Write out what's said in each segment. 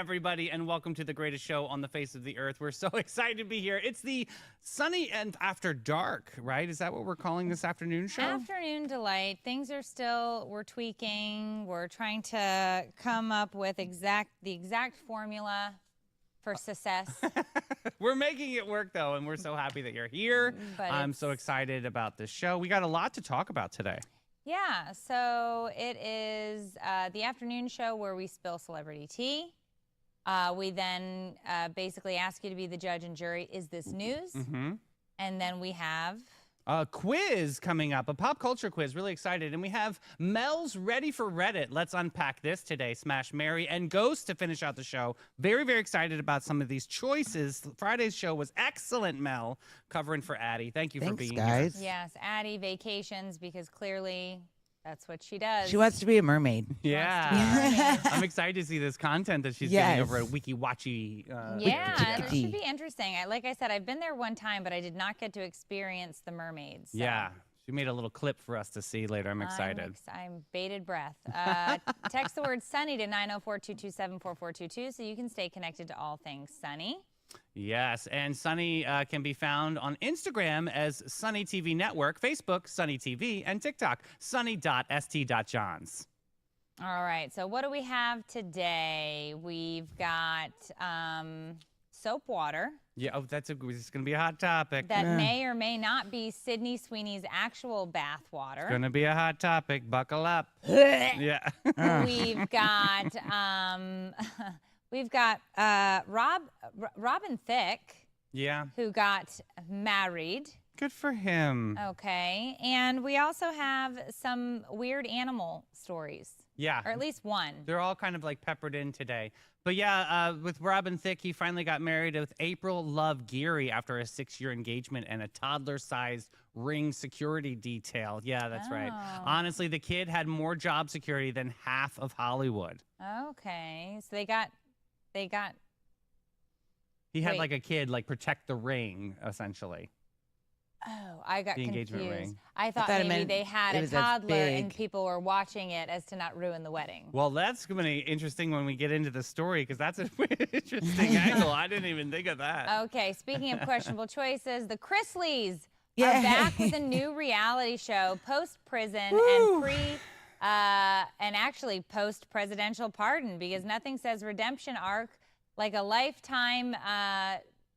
everybody, and welcome to the greatest show on the face of the earth. We're so excited to be here. It's the Sunny and After Dark, right? Is that what we're calling this afternoon show? Afternoon Delight. Things are still, we're tweaking. We're trying to come up with the exact formula for success. We're making it work, though, and we're so happy that you're here. I'm so excited about this show. We got a lot to talk about today. Yeah, so it is the afternoon show where we spill celebrity tea. We then basically ask you to be the judge and jury. Is this news? Mm-hmm. And then we have a quiz coming up, a pop culture quiz. Really excited. And we have Mel's Ready for Reddit. Let's unpack this today. Smash, Mary, and Ghost to finish out the show. Very, very excited about some of these choices. Friday's show was excellent, Mel, covering for Addie. Thank you for being guys. here. Yes, Addie vacations because clearly that's what she does. She wants to be a mermaid. Yeah. I'm excited to see this content that she's getting over at Wiki Watchy. Yeah, it should be interesting. Like I said, I've been there one time, but I did not get to experience the mermaids. So. Yeah. She made a little clip for us to see later. I'm excited. I'm bated breath. Text the word Sunny to 904-227-4422 so you can stay connected to all things Sunny. Yes, and Sunny can be found on Instagram as Sunny TV Network, Facebook, Sunny TV, and TikTok, sunny.st.johns. All right, so what do we have today? We've got soap water. Yeah, this is going to be a hot topic. That may or may not be Sydney Sweeney's actual bath water. It's going to be a hot topic. Buckle up. Yeah. We've got... We've got Robin Thicke, who got married. Good for him. Okay, and we also have some weird animal stories. Yeah. Or at least one. They're all kind of like peppered in today. But yeah, with Robin Thicke, he finally got married with April Love Geary after a 6-year engagement and a toddler-sized ring security detail. Yeah, that's right. Honestly, the kid had more job security than half of Hollywood. Okay, so they got... He had like a kid, like protect the ring, essentially. Oh, I got confused. Ring. I thought maybe they had a toddler and people were watching it as to not ruin the wedding. Well, that's going to be interesting when we get into the story because that's an interesting angle. I didn't even think of that. Okay, speaking of questionable choices, the Chrisleys are back with a new reality show post-prison and actually post-presidential pardon because nothing says redemption arc like a lifetime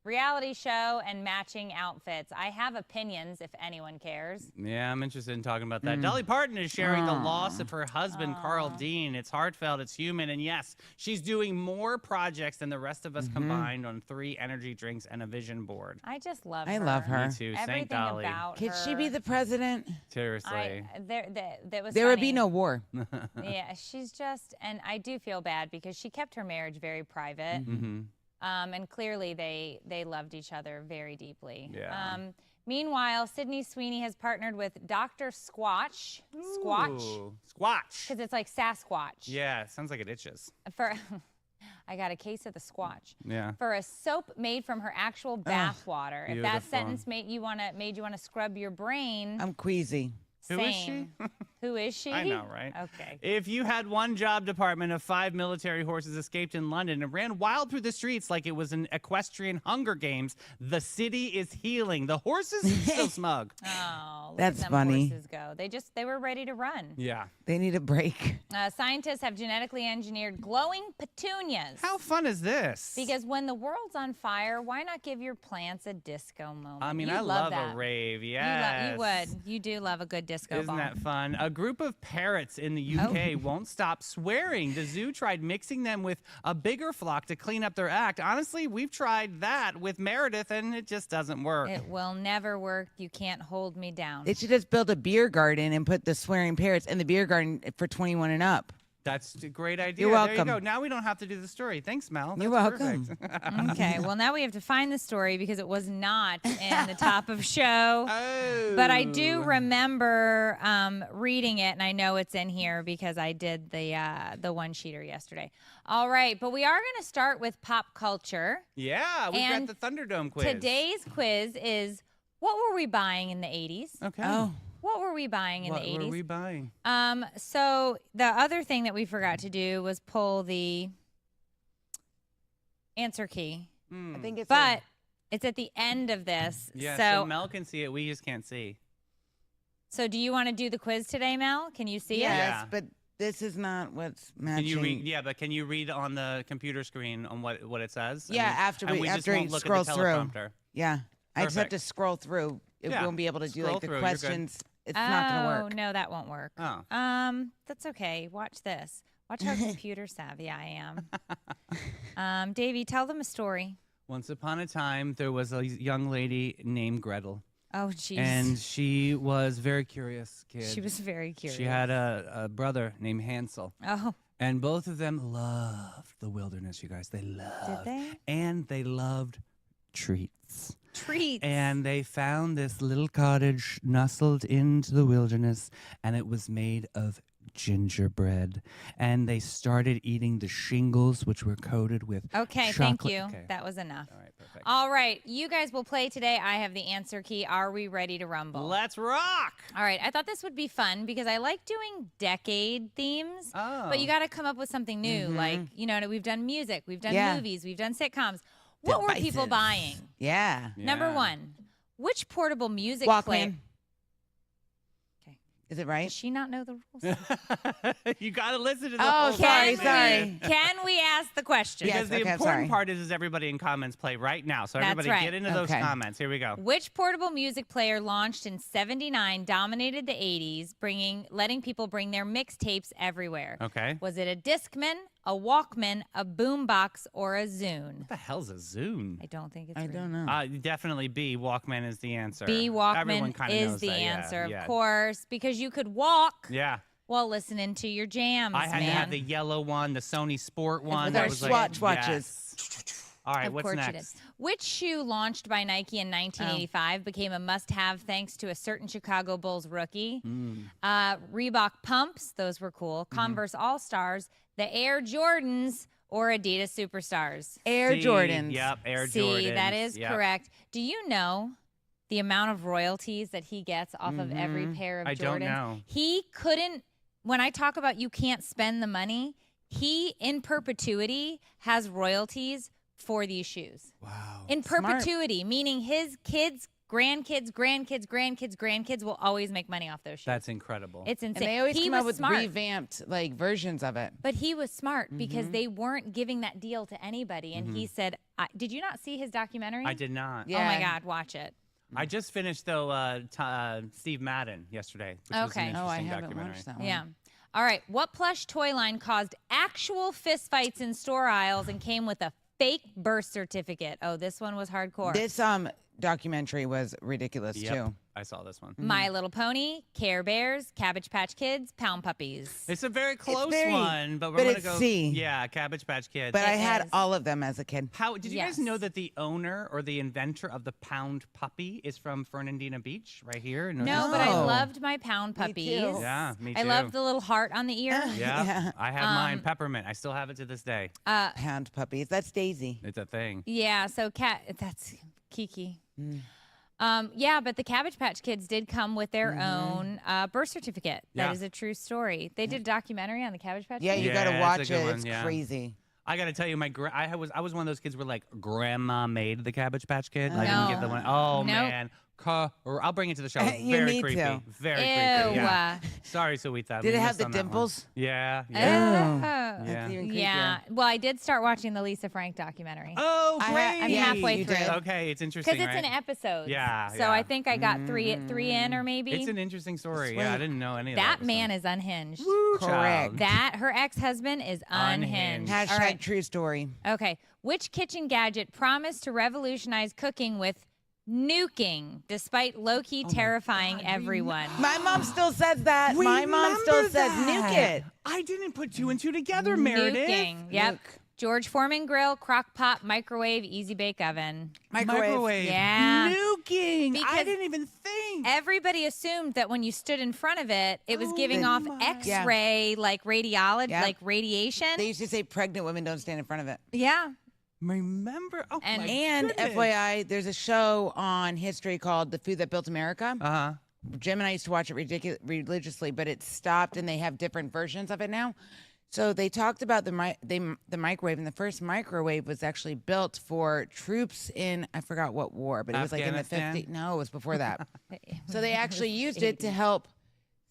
reality show and matching outfits. I have opinions if anyone cares. Yeah, I'm interested in talking about that. Dolly Parton is sharing the loss of her husband, Carl Dean. It's heartfelt, it's human, and yes, she's doing more projects than the rest of us combined on 3 energy drinks and a vision board. I just love her. I love her. Me too. Everything Saint Dolly. about Could her. she be the president? Seriously. There would be no war. Yeah, she's just, and I do feel bad because she kept her marriage very private. And clearly they loved each other very deeply. Yeah. Meanwhile, Sydney Sweeney has partnered with Dr. Squatch. Squatch? Squatch. Because it's like Sasquatch. Yeah, sounds like it itches. I got a case of the Squatch. Yeah. For a soap made from her actual bath water. If that sentence made you want to scrub your brain. I'm queasy. Who is she? Who is she? I know, right? Okay. If you had one job department of 5 military horses escaped in London and ran wild through the streets like it was an equestrian Hunger Games, the city is healing. The horses still smug. Oh, that's let them funny. Horses go. They were ready to run. Yeah. They need a break. Scientists have genetically engineered glowing petunias. How fun is this? Because when the world's on fire, why not give your plants a disco moment? I mean, you I love that. a rave. Yes. You would. You do love a good disco Isn't ball. that fun? A group of parrots in the UK won't stop swearing. The zoo tried mixing them with a bigger flock to clean up their act. Honestly, we've tried that with Meredith, and it just doesn't work. It will never work. You can't hold me down. They should just build a beer garden and put the swearing parrots in the beer garden for 21 and up. That's a great idea. You're welcome. There you go. Now we don't have to do the story. Thanks, Mel. You're welcome. Okay, well, now we have to find the story because it was not in the top of show. Oh. But I do remember reading it, and I know it's in here because I did the one-sheeter yesterday. All right, but we are going to start with pop culture. Yeah, we've got the Thunderdome quiz. Today's quiz is, what were we buying in the 80s? Okay. Oh. What were we buying in the 80s? What were we buying? So the other thing that we forgot to do was pull the answer key. I think it's. But it's at the end of this. Yeah, so Mel can see it. We just can't see. So do you want to do the quiz today, Mel? Can you see it? Yes, Yeah. but this is not what's matching. Can you read? Yeah, but can you read on the computer screen on what it says? Yeah, and we just after won't he look scrolls at the through. teleprompter. Yeah, I just have Perfect. to scroll through. It Yeah, won't be able to do scroll like the through, you're good. questions. It's not going to work. Oh, no, that won't work. Oh. That's okay. Watch this. Watch how computer savvy I am. Davey, tell them a story. Once upon a time, there was a young lady named Gretel. Oh, jeez. And she was a very curious kid. She was very curious. She had a brother named Hansel. Oh, And both of them loved the wilderness, you guys. They loved. did they? And they loved treats. Treats. And they found this little cottage nestled into the wilderness, and it was made of gingerbread. And they started eating the shingles, which were coated with Okay, chocolate. thank you. Okay. That was enough. All right, perfect. All right, you guys will play today. I have the answer key. Are we ready to rumble? Let's rock! All right, I thought this would be fun because I like doing decade themes. Oh. But you got to come up with something new. Like, you know, we've done music, we've done Yeah. movies, we've done sitcoms. What were people Devices. buying? Yeah. Number Yeah. one, which portable music Walkman. player? Okay. Is it right? Does she not know the rules? You got to listen to the Oh, whole sorry, thing. sorry. Can we ask the question? Yes, Because the okay, I'm important sorry. part is everybody in comments play right now. So That's everybody right. get into those Okay. comments. Here we go. Which portable music player launched in '79 dominated the '80s, letting people bring their mixtapes everywhere? Okay. Was it a Discman, a Walkman, a boombox, or a Zune? What the hell's a Zune? I don't think it's I real. don't know. Definitely B. Walkman is the answer. B, Everyone Walkman kinda is knows the that. Yeah, answer, yeah. of course, because you could walk Yeah. while listening to your jams, I had man. to have the yellow one, the Sony Sport one. with that our was Swatch like, watches. yes. All right, Of what's course next? you did. Which shoe launched by Nike in 1985 became a must-have thanks to a certain Chicago Bulls rookie? Mm. Reebok pumps, those were cool. Mm-hmm. Converse All-Stars, the Air Jordans, or Adidas Superstars? Air C, Jordans. Yep, Air See, Jordans. that is Yep. correct. Do you know the amount of royalties that he gets off of every pair of I Jordans? don't know. He couldn't, when I talk about you can't spend the money, he in perpetuity has royalties for these shoes. Wow. In Smart. perpetuity, meaning his kids, grandkids will always make money off those shoes. That's incredible. It's And insane. they always he come up was with smart. revamped like versions of it. But he was smart because they weren't giving that deal to anybody. And he said, did you not see his documentary? I did not. Yeah. Oh my God, watch it. I just finished though Steve Madden yesterday, which was Okay. an Oh, I interesting haven't documentary. watched that one. Yeah. All right. What plush toy line caused actual fistfights in store aisles and came with a fake birth certificate? Oh, this one was hardcore. This documentary was ridiculous Yep, too. I saw this one. My Little Pony, Care Bears, Cabbage Patch Kids, Pound Puppies. It's a very close very- one, but we're but gonna it's go. C. Yeah, Cabbage Patch Kids. But I It had is. all of them as a kid. How did you guys Yes. know that the owner or the inventor of the Pound Puppy is from Fernandina Beach, right here? in North No, but I Oh. loved my Pound Me Puppies. too. Yeah, me I too. love the little heart on the ear. Yeah, Yeah. I have mine, Peppermint. I still have it to this day. Pound puppies. That's Daisy. It's a thing. Yeah, so that's Kiki. Yeah, but the Cabbage Patch Kids did come with their own birth certificate. Yeah. That is a true story. They did a documentary on the Cabbage Patch Yeah, Kids. you got to Yeah, watch it's a good it. one, It's yeah. crazy. I got to tell you, I was one of those kids where like grandma made the Cabbage Patch Kid. I No. didn't get the one. Oh Nope. man, or I'll bring it to the show. It's You very need creepy. to. Very Ew. creepy. Yeah. Sorry, Suita. Did we it have missed the on that one. dimples? Yeah. Oh. Yeah. That's Yeah. even creepier. Yeah. Well, I did start watching the Lisa Frank documentary. Oh, I great. ha- I'm halfway you through. did. Okay, it's interesting, Because it's right? an episode. Yeah, So yeah. I think I got three in or maybe. It's an interesting story. Yeah, I Sweet. didn't know any of that that. man is unhinged. Woo, Correct. child. That her ex-husband is unhinged. Unhinged. All Hashtag right. true story. Okay. Which kitchen gadget promised to revolutionize cooking with nuking, despite low-key terrifying everyone? My mom still says that. My mom still says nuke it. I didn't put two and two together, Meredith. Nuking. Yep. Nuke. George Foreman grill, crock pot, microwave, easy bake oven. Microwave. Yeah. Nuking. I Because didn't even think. Everybody assumed that when you stood in front of it, it was Oh giving my- off X-ray, like radiology, Yeah. like radiation. They used to say pregnant women don't stand in front of it. Yeah. Remember? Oh, And- my And goodness. FYI, there's a show on history called The Food That Built America. Uh-huh. Jim and I used to watch it religiously, but it stopped and they have different versions of it now. So they talked about the microwave, and the first microwave was actually built for troops in, I forgot what war, but it was like in the Afghanistan? 50s. No, it was before that. So they actually used it to help,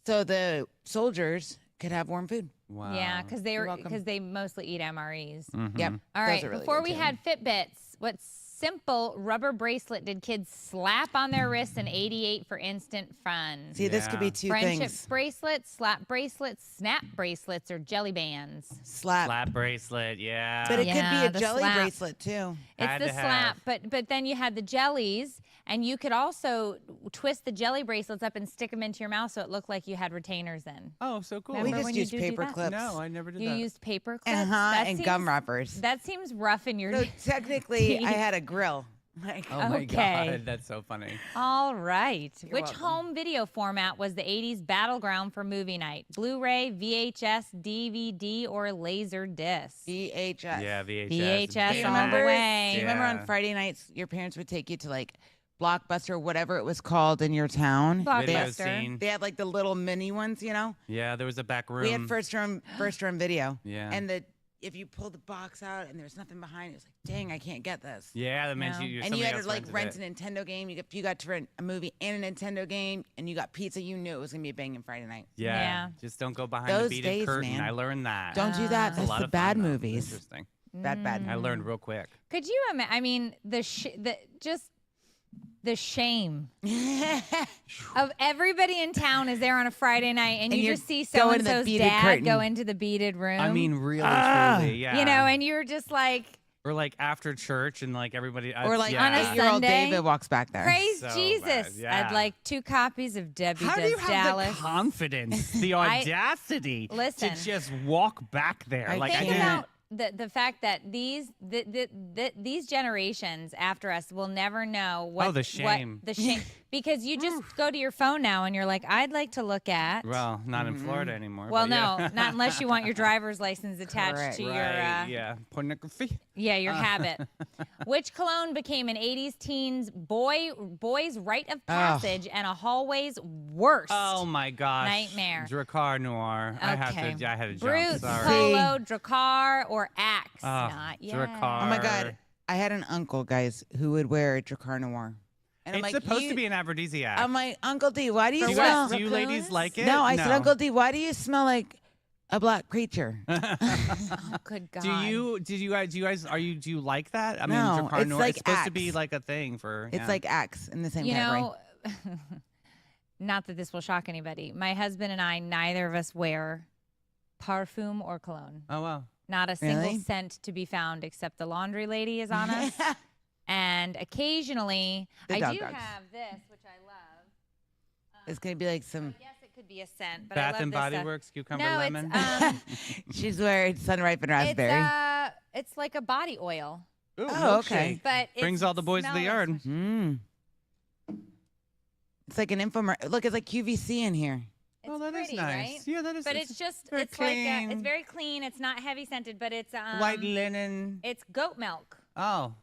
so the soldiers could have warm food. Wow. Yeah, because You're welcome. they mostly eat MREs. Yep. All those right, are really before good, we too. had Fitbits, what simple rubber bracelet did kids slap on their wrists in 88 for instant fun? See, this could be Yeah. two Friendship things. bracelets, slap bracelets, snap bracelets, or jelly bands. Slap. Slap bracelet, yeah. But it Yeah, could be the a jelly slap. bracelet too. It's Had the to slap, have. but then you had the jellies, and you could also twist the jelly bracelets up and stick them into your mouth so it looked like you had retainers in. Oh, so cool. Remember We when just you used do paper that? clips. No, I never did You that. used paper clips? And That gum seems- wrappers. That seems rough in your So technically, I teeth. had a grill. Like, Oh my Okay. God, that's so funny. All right. You're Which welcome. home video format was the 80s battleground for movie night? Blu-ray, VHS, DVD, or laser disc? VHS. Yeah, VHS. VHS Do you all remember? the way. Do you remember on Yeah. Friday nights, your parents would take you to like Blockbuster, whatever it was called in your town? Video Blockbuster. scene. They had like the little mini ones, you know. Yeah, there was a back room. We had first run video. Yeah. And if you pulled the box out and there was nothing behind it, was like, dang, I can't get this. Yeah, that meant No. you. And somebody you had else to like rented rent it. a Nintendo game. You got to rent a movie and a Nintendo game, and you got pizza. You knew it was gonna be a banging Friday night. Yeah. Yeah. Just don't go behind Those the beaded days, curtain. man. I learned that. Don't do that. It's a That's lot the of bad fun, though. movies. Interesting. Bad. I learned real quick. Could you imagine? I mean, the shame of everybody in town is there on a Friday night, and And you you're just see so going and to the so's beaded dad go curtain. into the beaded room. I mean, really, Ah. truly, yeah. you know, and you're just like, or like after church and like everybody. Or like yeah. on a 8-year-old Sunday, David walks back there. praise So Jesus. bad, yeah. I'd like 2 copies of Debbie How do Does you have Dallas. the confidence, the audacity Listen. to just walk back there? I Like I Think didn't. about the fact that these generations after us will never know what the shame. what the shame because you just go to your phone now and you're like, I'd like to look at. Well, not in Florida anymore. Well, but yeah. no, not unless you want your driver's license attached Correct. to your Right, yeah, pornography. your habit. Which cologne became an 80s teens boys' rite of passage and a hallway's worst? Oh my gosh, Nightmare. Dracar Noir. I had to jump. Brute, Sorry. Polo, Dracar, or Axe? Oh, Not yet. Dracar. Oh my God. I had an uncle, guys, who would wear a Dracar Noir. And It's supposed to be an aphrodisiac. I'm like, Uncle D, why do you For do you, smell? guys, do you ladies like it? No, I said, Uncle D, why do you smell like a black creature? Oh, good God. Do you like that? I mean, No, Dracar it's Noir. like It's supposed to be Axe. like a thing for. It's yeah. like Axe in the same You category. know, not that this will shock anybody. My husband and I, neither of us wear parfum or cologne. Oh wow. Not a single Really? scent to be found except the laundry lady is on us. And occasionally, The I dog do dogs. have this, which I love. It's gonna be like some. Yes, it could be a scent, but I Bath love and this Body stuff. Works cucumber No, lemon. She's wearing sun-ripened raspberry. It's like a body oil, Ooh, Oh, okay. milkshake. but Brings it all the boys to the smells- yard. Mm. It's like an infomercial. Look, it's like QVC in here. It's Oh, that is pretty, nice. right? Yeah, that is. But it's just very it's like clean. it's very clean. It's not heavy scented, but it's white linen. it's goat milk. Oh,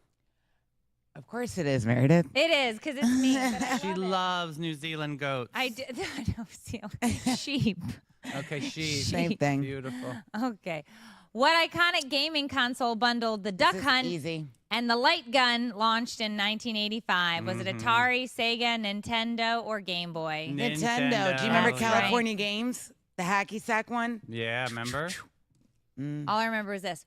Of course it is, Meredith. It is because it's me. But I she love it. loves New Zealand goats. I did. No, see, sheep. Okay, she. Same thing. Beautiful. Okay. What iconic gaming console bundled the Duck This is Hunt easy. and the Light Gun launched in 1985? Was it Atari, Sega, Nintendo, or Game Boy? Nintendo. Do you remember That's right. California Games? The hacky sack one? Yeah, remember? All I remember is this.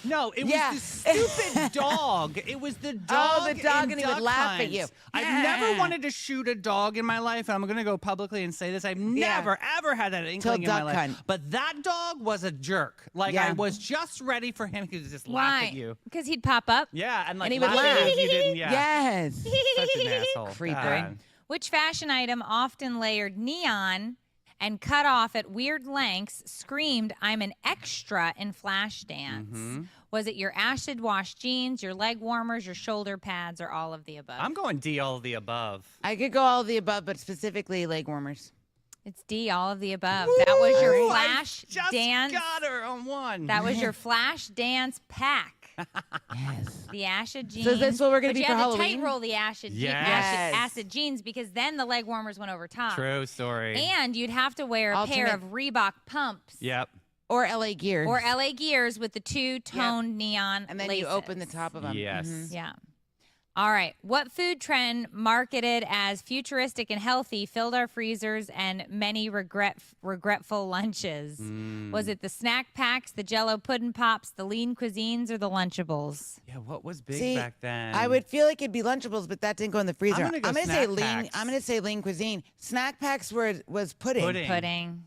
No, it Yeah. was the stupid dog. It was the dog. Oh, the dog, in and he would Duck laugh at Hunt. you. I've Yeah. never wanted to shoot a dog in my life, and I'm going to go publicly and say this. I've never, ever had that inkling in my Duck life. Hunt. But that dog was a jerk. Like, Yeah. I was just ready for him to just laugh at you. Because he'd pop up. Yeah, and like And he would laugh at you laugh. if you didn't. Yeah. Yes. Such an asshole. Creeper. God. Which fashion item often layered neon and cut off at weird lengths screamed, I'm an extra in Flashdance? Was it your acid wash jeans, your leg warmers, your shoulder pads, or all of the above? I'm going D, all of the above. I could go all of the above, but specifically leg warmers. It's D, all of the above. That was your Ooh, I flash just dance. got her on one. That was your flash dance pack. Yes. The acid jeans. So is this what we're gonna But be you for had to Halloween? tight roll the acid, Yes. acid jeans because then the leg warmers went over top. True story. And you'd have to wear a pair Alternate- of Reebok pumps. Yep. Or LA Gear. or LA Gears with the two-tone neon And then laces. you open the top of them. Yes. Yeah. All right. What food trend marketed as futuristic and healthy filled our freezers and many regretful lunches? Was it the snack packs, the Jell-O pudding pops, the lean cuisines, or the Lunchables? Yeah, what was big See, back then? I would feel like it'd be Lunchables, but that didn't go in the freezer. I'm gonna go say snack lean. packs. I'm gonna say lean cuisine. Snack packs was pudding. Pudding.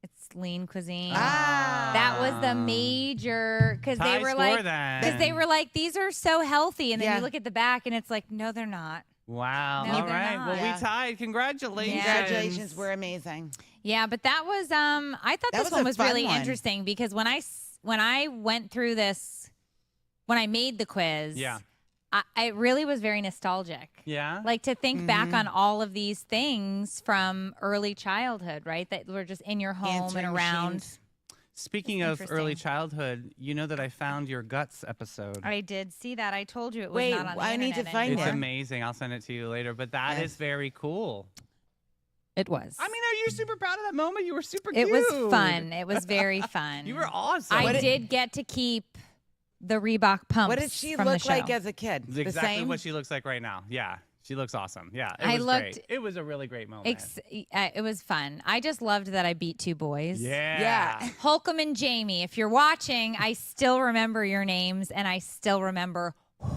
It's lean cuisine. Ah. That was the major because they High were score like then. because they were like these are so healthy, and then Yeah. you look at the back and it's like no, they're not. Wow. No, All they're right. not. Well, Yeah. we tied. Congratulations. Congratulations, we're amazing. Yeah, but that was I thought That this was one a was fun really one. interesting because when I went through this, when I made the quiz, Yeah. I really was very nostalgic. Yeah. Like to think back Mm-hmm. on all of these things from early childhood, right? That were just in your home Answering and around. machines. Speaking That's of early interesting. childhood, you know that I found your guts episode. I did see that. I told you it was Wait, not on the I need to internet find It's it. anymore. amazing. I'll send it to you later. But that is Yes. very cool. It was. I mean, are you super proud of that moment? You were super it cute. was fun. It was very fun. You were awesome. I did get to keep the Reebok pumps. What did she from look the like show. as a kid? It's The exactly same? what she looks like right now. Yeah. She looks awesome. Yeah. It I was looked- great. It was a really great moment. It was fun. I just loved that I beat two boys. yeah. Yeah. Holcomb and Jamie, if you're watching, I still remember your names and I still remember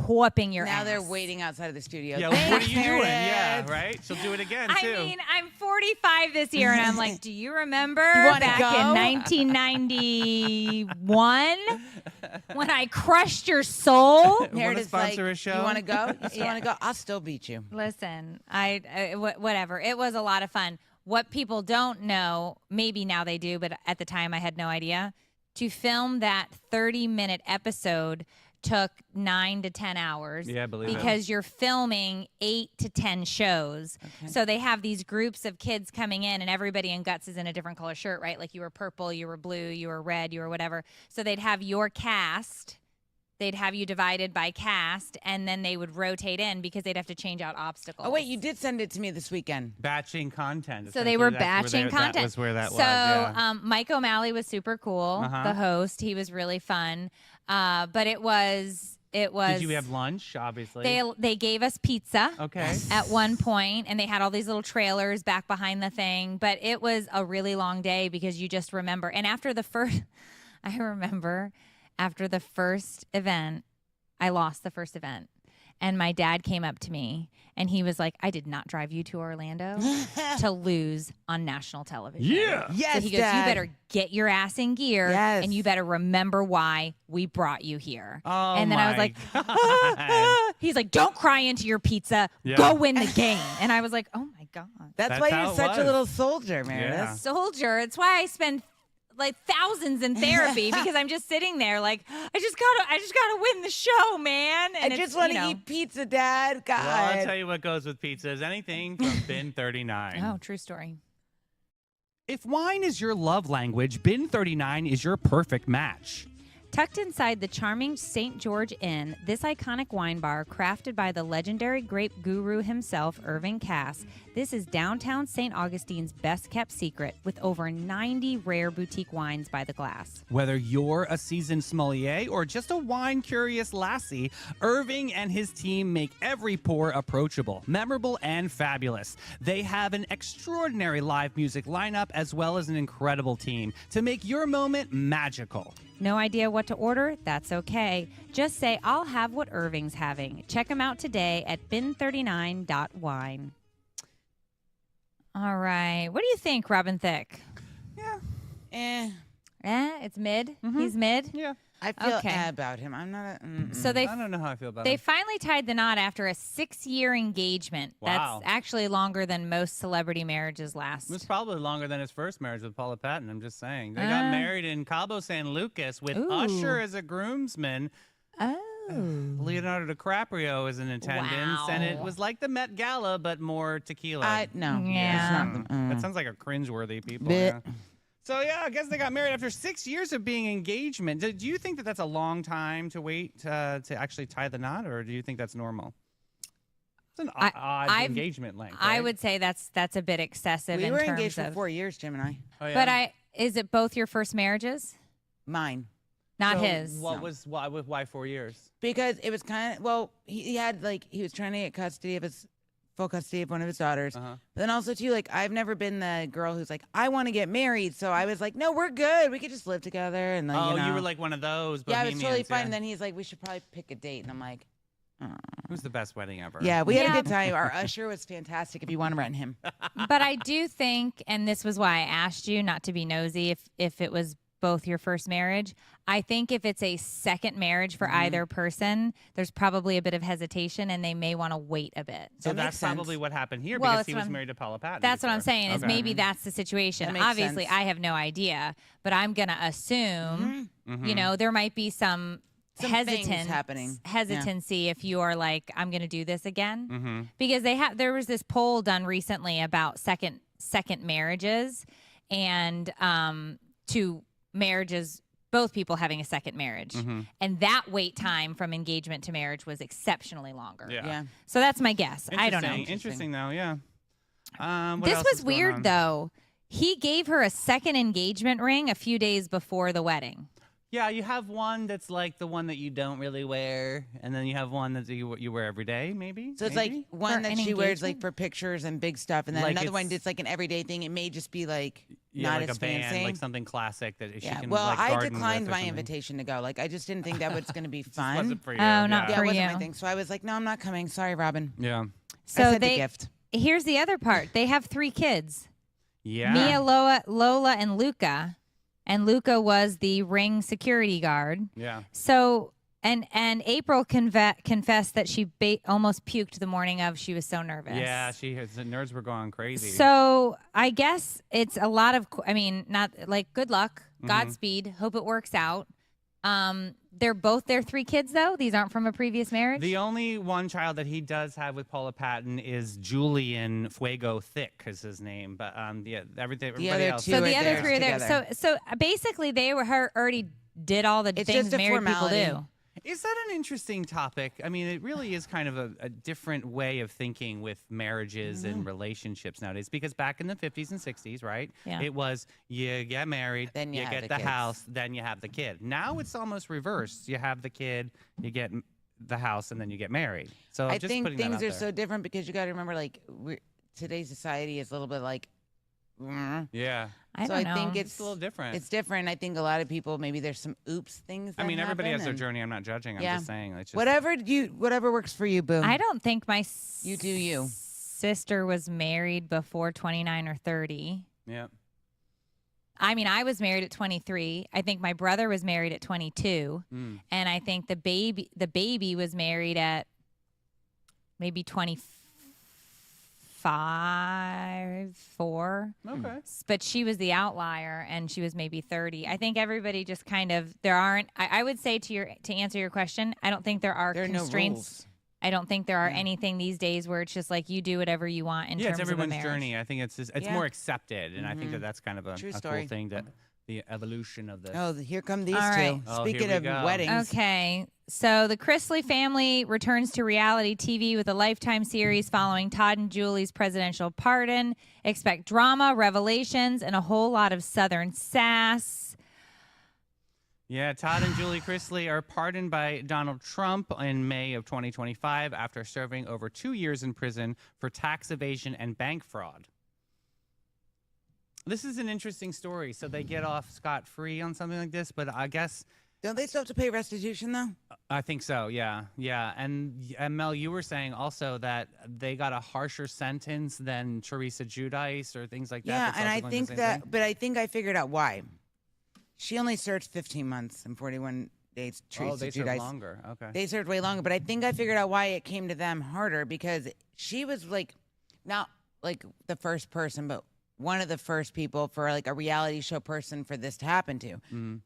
whooping your Now ass. thare waiting outside of the studio. Yeah. What are you doing? Meredith. Yeah. Right. She'll do it again I too. mean, I'm 45 this year, and I'm like, do you remember wanna back go? in 1991 when I crushed your soul? Meredith's sponsor like, a show? You want to go? You still Yeah. want to go? I'll still beat you. Listen, whatever. It was a lot of fun. What people don't know, maybe now they do, but at the time I had no idea. To film that 30-minute episode took 9 to 10 hours. Yeah, I believe it. because you're filming 8 to 10 shows. So they have these groups of kids coming in, and everybody in Guts is in a different color shirt, right? Like you were purple, you were blue, you were red, you were whatever. So they'd have your cast. They'd have you divided by cast, and then they would rotate in because they'd have to change out obstacles. Oh, wait, you did send it to me this weekend. Batching content. So they were essentially. That's where batching content. That was where that so, was. Yeah. Mike O'Malley was super cool. Uh-huh. The host, he was really fun. But it was. Did you have lunch? Obviously. They gave us pizza. Okay. At one point, and they had all these little trailers back behind the thing. But it was a really long day because you just remember. And after the first, I remember after the first event, I lost the first event. And my dad came up to me and he was like, I did not drive you to Orlando to lose on national television. Yeah. Yes, So he goes, Dad. you better get your ass in gear Yes. and you better remember why we brought you here. Oh, and then I was my like, God. he's like, don't cry into your pizza. Yeah. Go win the game. And I was like, oh my God. That's That's why how you're it such a was. little soldier, Meredith. Yeah. Soldier. It's why I spend like thousands in therapy because I'm just sitting there like, I just gotta win the show, man. And I it's, just want you to know- eat pizza, Dad. God. Well, I'll tell you what goes with pizza is anything from Bin 39. Oh, true story. If wine is your love language, Bin 39 is your perfect match. Tucked inside the charming St. George Inn, this iconic wine bar, crafted by the legendary grape guru himself, Irving Cass, this is downtown St. Augustine's best-kept secret with over 90 rare boutique wines by the glass. Whether you're a seasoned sommelier or just a wine-curious lassie, Irving and his team make every pour approachable, memorable, and fabulous. They have an extraordinary live music lineup as well as an incredible team to make your moment magical. No idea what to order? That's okay. Just say, I'll have what Irving's having. Check them out today at bin39.wine. All right. What do you think, Robin Thicke? Eh, It's mid? He's mid? Yeah. I feel Okay. about him. I'm not a... So they I don't know how I feel about They it. finally tied the knot after a 6-year engagement. Wow. That's actually longer than most celebrity marriages last. It was probably longer than his first marriage with Paula Patton. I'm just saying. They got married in Cabo San Lucas with Ooh. Usher as a groomsman. Oh. Leonardo DiCaprio is in attendance, and it Wow. was like the Met Gala, but more tequila. No. Yeah. It's not, That sounds like a cringeworthy people. Bleh. Yeah. So yeah, I guess they got married after 6 years of being engagement. Do you think that that's a long time to wait to actually tie the knot, or do you think that's normal? It's an odd engagement length. I right? would say that's a bit excessive we in were terms engaged for of 4 years, Jim and I. Oh, yeah? But is it both your first marriages? Mine. Not So his. Why 4 years? Because it was kind of, well, he had like, he was trying to get full custody of one of his daughters. Uh-huh. But then also too, like, I've never been the girl who's like, I want to get married. So I was like, no, we're good. We could just live together. And like, Oh, you were like one of those. yeah, I was bohemians, totally fine. yeah. And then he's like, we should probably pick a date. And I'm like, It was the best wedding ever. yeah, we had a Yeah. good time. Our usher was fantastic if you want to rent him. But I do think, and this was why I asked you not to be nosy if it was both your first marriage. I think if it's a second marriage for either person, there's probably a bit of hesitation and they may want to wait a bit. So That makes that's sense. probably what happened here Well, because that's he what was I'm- married to Paula Patton. That's what I'm before. saying is Okay. maybe that's the situation. That makes Obviously, sense. I have no idea, but I'm going to assume, you know, there might be some Some things happening. hesitancy if you are like, I'm going to do this again. Mm-hmm. Because there was this poll done recently about second marriages and to marriages, both people having a second marriage. Mm-hmm. And that wait time from engagement to marriage was exceptionally longer. Yeah. Yeah. So that's my guess. I don't know. Interesting though, yeah. What This else was is going weird on? though. He gave her a second engagement ring a few days before the wedding. Yeah, you have one that's like the one that you don't really wear, and then you have one that you wear every day, maybe. So it's Maybe? like one For that an she wears like engagement? for pictures and big stuff, and then Like another one it's- that's like an everyday thing. It may just be like yeah, not like as a band, fancy. like something classic that she Yeah. can. Well, like, I garden declined with or my something. invitation to go. Like I just didn't think that was going to be Just fun. wasn't for you. Oh, not Yeah, for it wasn't you. my thing. So I was like, no, I'm not coming. Sorry, Robin. Yeah. I So sent a gift. here's the other part. They have 3 kids. Yeah. Mia, Lola, and Luca. And Luca was the ring security guard. Yeah. So, and April confessed that she almost puked the morning of. She was so nervous. Yeah, the nerds were going crazy. So I guess it's a lot of, I mean, not like good luck, Mm-hmm. Godspeed, hope it works out. They're both their 3 kids though. These aren't from a previous marriage. The only one child that he does have with Paula Patton is Julian Fuego Thick, is his name. But everybody other else. two so are the other there 3 are there. together. So basically, they already did all the It's things just a married people formality. do. Is that an interesting topic? I mean, it really is kind of a different way of thinking with marriages and relationships nowadays. Because back in the 50s and 60s, right? Yeah. It was you get married, Then you have get the the kids. house, then you have the kid. Now it's almost reversed. You have the kid, you get the house, and then you get married. So I just think putting that things out are there. so different because you got to remember, like, today's society is a little bit like. Yeah. I So don't I know. think It's a little different. It's different. I think a lot of people maybe there's some oops things. I that mean, everybody has happen their and journey. I'm not judging. I'm Yeah. just saying. It's just, whatever works for you, boo. I don't think my You do you. sister was married before 29 or 30. Yeah. I mean, I was married at 23. I think my brother was married at 22, Mm. and I think the baby was married at maybe 25, 4. Okay. But she was the outlier, and she was maybe 30. I think everybody just kind of there aren't. I would say to answer your question, I don't think there are There are no constraints. rules. I don't think there are anything these days where it's just like you do whatever you want in Yeah, terms it's of a everyone's marriage. journey. I think it's Yeah. more accepted, and I think that's kind of a True cool story. thing that the evolution of this. Oh, here come these All two. right. Oh, Speaking here we of go. weddings, Okay, so the Chrisley family returns to reality TV with a Lifetime series following Todd and Julie's presidential pardon. Expect drama, revelations, and a whole lot of Southern sass. Yeah, Todd and Julie Chrisley are pardoned by Donald Trump in May of 2025 after serving over 2 years in prison for tax evasion and bank fraud. This is an interesting story. So they get off scot-free on something like this, but I guess don't they still have to pay restitution though? I think so. Yeah, yeah. And Mel, you were saying also that they got a harsher sentence than Teresa Giudice or things like that. Yeah, that's and also I going through think the same that, thing? but I think I figured out why. She only served 15 months and 41 days. Oh, they served Giudice. longer. Okay. They served way longer, but I think I figured out why it came to them harder because she was like, not like the first person, but one of the first people for like a reality show person for this to happen to.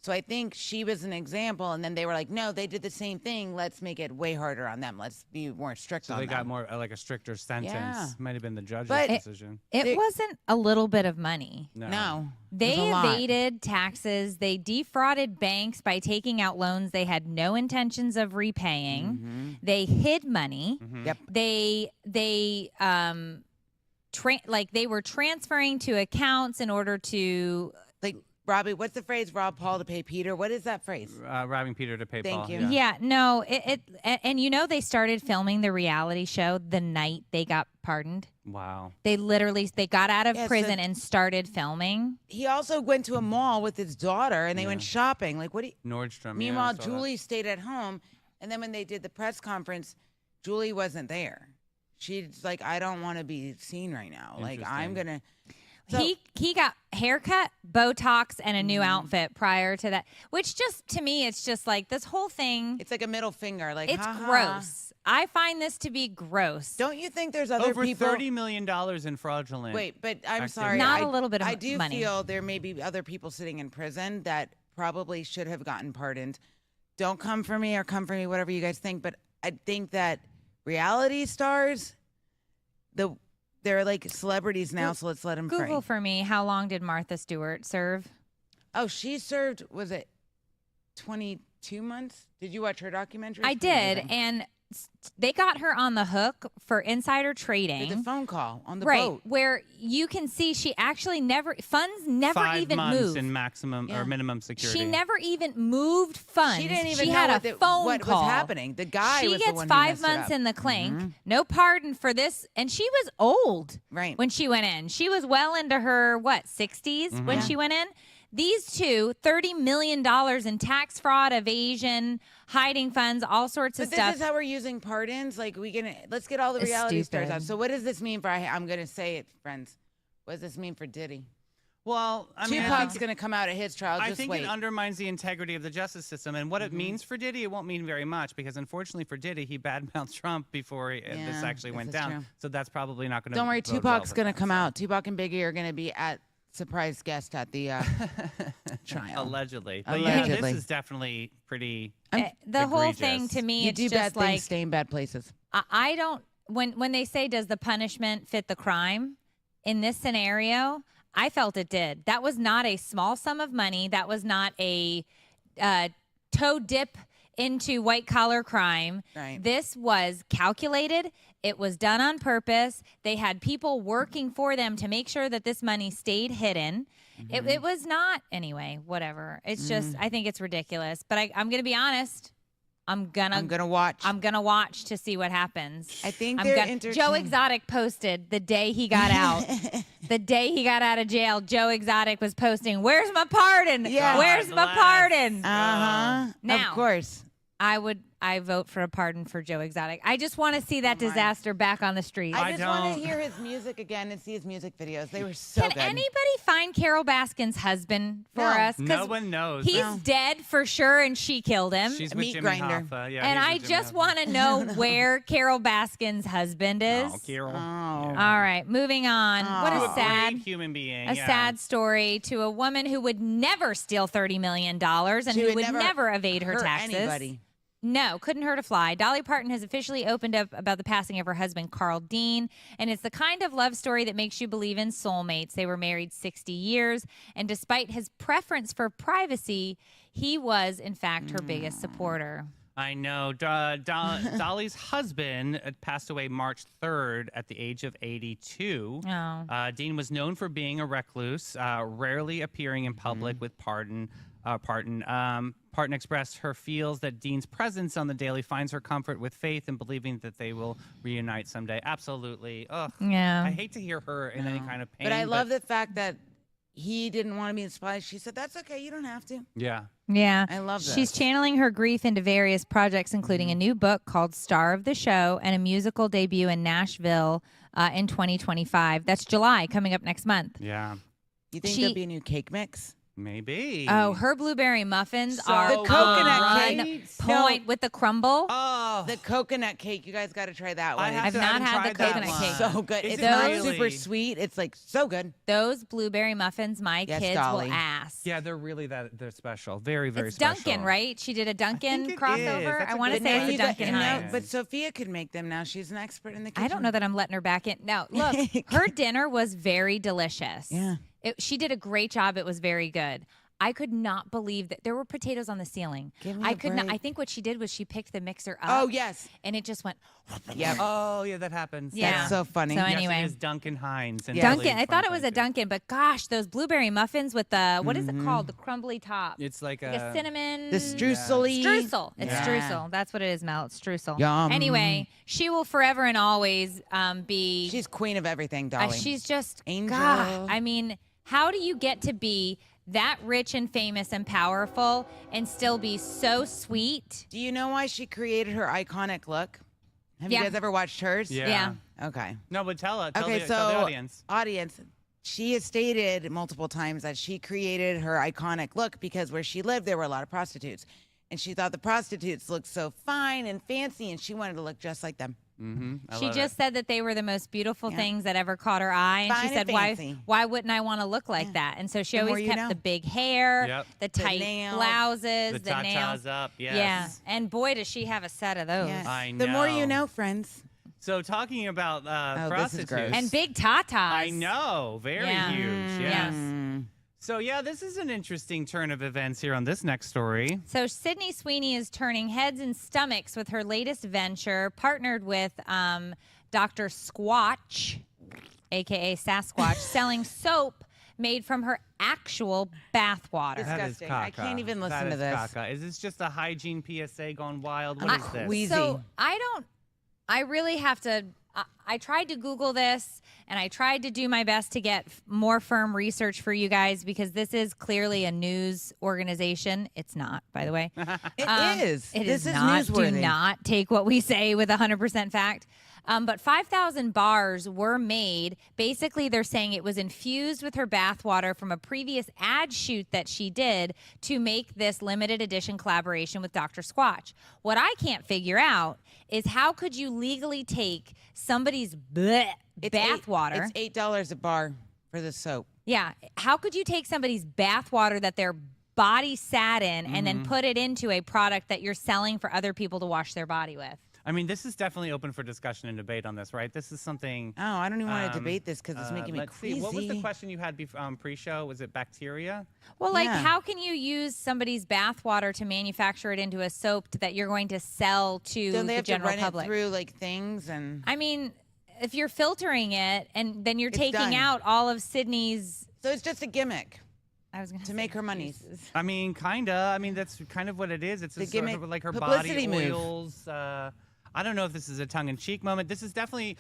So I think she was an example, and then they were like, no, they did the same thing. Let's make it way harder on them. Let's be more strict So on they them. got more like a stricter sentence. Yeah. Might have been the judge's But- decision. It They- wasn't a little bit of money. No. They It was a lot. evaded taxes. They defrauded banks by taking out loans they had no intentions of repaying. They hid money. Yep. They they were transferring to accounts in order to Like Robbie, what's the phrase? Rob Paul to pay Peter. What is that phrase? Robbing Peter to pay Thank Paul. you. Yeah, no, and you know they started filming the reality show the night they got pardoned. Wow. They got out of Yeah, so- prison and started filming. He also went to a mall with his daughter, and they went shopping. Like, what? Do you, Nordstrom. yeah, I meanwhile, saw that. Julie stayed at home, and then when they did the press conference, Julie wasn't there. She's like, I don't want to be seen right now. Like, I'm Interesting. gonna. So, He got haircut, Botox, and a new Mm-hmm. outfit prior to that, which just to me, it's just like this whole thing. it's like a middle finger. Like, It's ha-ha. gross. I find this to be gross. Don't you think there's other Over people? $30 million in fraudulent. Wait, but I'm activity. sorry. Not I- a little bit of I do money. feel there may be other people sitting in prison that probably should have gotten pardoned. Don't come for me or come for me, whatever you guys think. But I think that reality stars, they're like celebrities now, so let's let them Google free. for me, how long did Martha Stewart serve? Oh, she served, was it 22 months? Did you watch her documentary? I It's pretty did, amazing. and they got her on the hook for insider With trading. the phone call on the Right, boat. where you can see she actually funds never 5 even months moved. in maximum Yeah. or minimum security. She never even moved funds. She didn't even She know had what, a phone what call. was happening. The guy She was the gets one 5 who messed it months up. in the clink. Mhm. No pardon for this. And she was old Right. when she went in. She was well into her, 60s when Yeah. she went in? These two, $30 million in tax fraud, evasion, hiding funds, all sorts But of this stuff. is how we're using pardons. Like let's get all the It's reality stars stupid. out. So what does this mean for? I'm gonna say it, friends. What does this mean for Diddy? Well, I mean, I Tupac's think, gonna come out at his trial. I Just think wait. it undermines the integrity of the justice system. And what Mm-hmm. it means for Diddy, it won't mean very much because unfortunately for Diddy, he badmouthed Trump before this Yeah, actually this went is down. true. So that's probably not going to Don't worry, Tupac's gonna come out. Tupac and Biggie are gonna be at surprise guest at the trial. Allegedly. But Allegedly. yeah, this is definitely pretty The whole egregious. thing to me, You it's do just bad like things, stay in bad places. I don't. When they say does the punishment fit the crime, in this scenario, I felt it did. That was not a small sum of money. That was not a toe dip into white collar crime. Right. This was calculated. It was done on purpose. They had people working for them to make sure that this money stayed hidden. It was not, anyway, whatever. It's just, I think it's ridiculous. But I'm going to be honest. I'm gonna watch. I'm gonna watch to see what happens. I think I'm they're Joe entertaining. Exotic posted the day he got out. The day he got out of jail, Joe Exotic was posting, "Where's my pardon? Yeah. Where's God my bless. pardon?" Of course. I vote for a pardon for Joe Exotic. I just want to see that disaster back on the street. I just want don't. to hear his music again and see his music videos. They were so Can good. anybody find Carol Baskin's husband for No. us? 'Cause No one knows. he's No. dead for sure, and she killed him. She's with meat Jimmy grinder. Hoffa. Yeah, and he's I with Jimmy just Hoffa. want to know where Carol Baskin's husband is. Oh, Carol. Oh. All right, moving on. What Oh. a sad, Great human being. a yeah. sad story to a woman who would never steal $30 million and She who would would never evade her hurt taxes. Anybody. No, couldn't hurt a fly. Dolly Parton has officially opened up about the passing of her husband, Carl Dean, and it's the kind of love story that makes you believe in soulmates. They were married 60 years, and despite his preference for privacy, he was, in fact, her biggest supporter. I know. Dolly's husband passed away March 3rd at the age of 82. Oh. Dean was known for being a recluse, rarely appearing in public with Parton. Parton expressed her feels that Dean's presence on the Daily finds her comfort with faith and believing that they will reunite someday. Absolutely. Ugh. Yeah. I hate to hear her in any kind of pain. But I love the fact that he didn't want to be in spotlight. She said, "That's okay. You don't have to." Yeah. Yeah. I love She's this. channeling her grief into various projects, including a new book called Star of the Show and a musical debut in Nashville in 2025. That's July, coming up next month. Yeah. You think She- there'll be a new cake mix? Maybe. Oh, her blueberry muffins So are The coconut on cake. point with the crumble. Oh. The coconut cake. You guys got to try that one. I have I've to- I not haven't had the tried that coconut one. cake. so good. Is It's it not really? super sweet. It's like so good. Those blueberry muffins, my Yes, kids Dolly. will ask. Yeah, they're really they're special. Very, very It's special. Dunkin', right? She did a Dunkin' think it crossover. is. That's I a want to good say one. it's a you got- Dunkin' and now- Hines. but Sophia could make them now. She's an expert in the kitchen. I don't know that I'm letting her back in. Now, look, her dinner was very delicious. Yeah. She did a great job. It was very good. I could not believe that there were potatoes on the ceiling. Give me I a could not. break. I think what she did was she picked the mixer up. Oh, yes. And it just went. Yep. Oh, yeah, that happens. Yeah. That's so funny. So Yes, anyway. it is Duncan Hines. And Yes. Dunkin'. I thought it was a Dunkin', but gosh, those blueberry muffins with the what is it Mm-hmm. called? The crumbly top. It's like Like a cinnamon. The streusel-y. Streusel. It's Yeah. streusel. That's what it is, Mel. It's streusel. Yum. Anyway, she will forever and always be. She's queen of everything, Dolly. She's just Angel. God. I mean, how do you get to be that rich and famous and powerful and still be so sweet? Do you know why she created her iconic look? Have Yeah. you guys ever watched hers? Yeah. Okay. No, but tell it. Tell, Okay, tell the so audience. She has stated multiple times that she created her iconic look because where she lived, there were a lot of prostitutes. And she thought the prostitutes looked so fine and fancy, and she wanted to look just like them. Mm-hmm. She just said that they were the most beautiful things that ever caught her eye, and Fine she and said, fancy. "Why wouldn't I want to look like that?" And so she The more always you kept know. the big hair, Yep. the The tight nails. blouses, The nails. tatas up, yes. Yeah, and boy, does she have a set of those. Yes. I The more you know. know, friends. So talking about this is prostitutes. gross. And big tatas. I know. Very Yeah. huge. Yes. Mm. So, yeah, this is an interesting turn of events here on this next story. So Sydney Sweeney is turning heads and stomachs with her latest venture, partnered with Dr. Squatch, aka Sasquatch, selling soap made from her actual bath water. That is Disgusting. I caca. can't even listen That to is this. caca. Is this just a hygiene PSA gone wild? I'm What is this? queasy. So I really have to. I tried to Google this and I tried to do my best to get more firm research for you guys because this is clearly a news organization. It's not, by the way. It is. It This is is not. newsworthy. Do not take what we say with 100% fact. But 5,000 bars were made. Basically, they're saying it was infused with her bathwater from a previous ad shoot that she did to make this limited edition collaboration with Dr. Squatch. What I can't figure out is how could you legally take somebody's bathwater? It's $8 a bar for the soap. Yeah. How could you take somebody's bathwater that their body sat in and then put it into a product that you're selling for other people to wash their body with? I mean, this is definitely open for discussion and debate on this, right? This is something. Oh, I don't even want to debate this because it's making me let's crazy. see. What was the question you had pre-show? Was it bacteria? Well, like, Yeah. how can you use somebody's bathwater to manufacture it into a soap that you're going to sell to Don't they the have to general run public? it through like things and? I mean, if you're filtering it and then you're It's taking done. out all of Sydney's, So it's just a gimmick I was going to make her monies. I mean, kinda. I mean, that's kind of what it is. It's The a sort gimmick of like her publicity body move. oils. I don't know if this is a tongue-in-cheek moment. This is definitely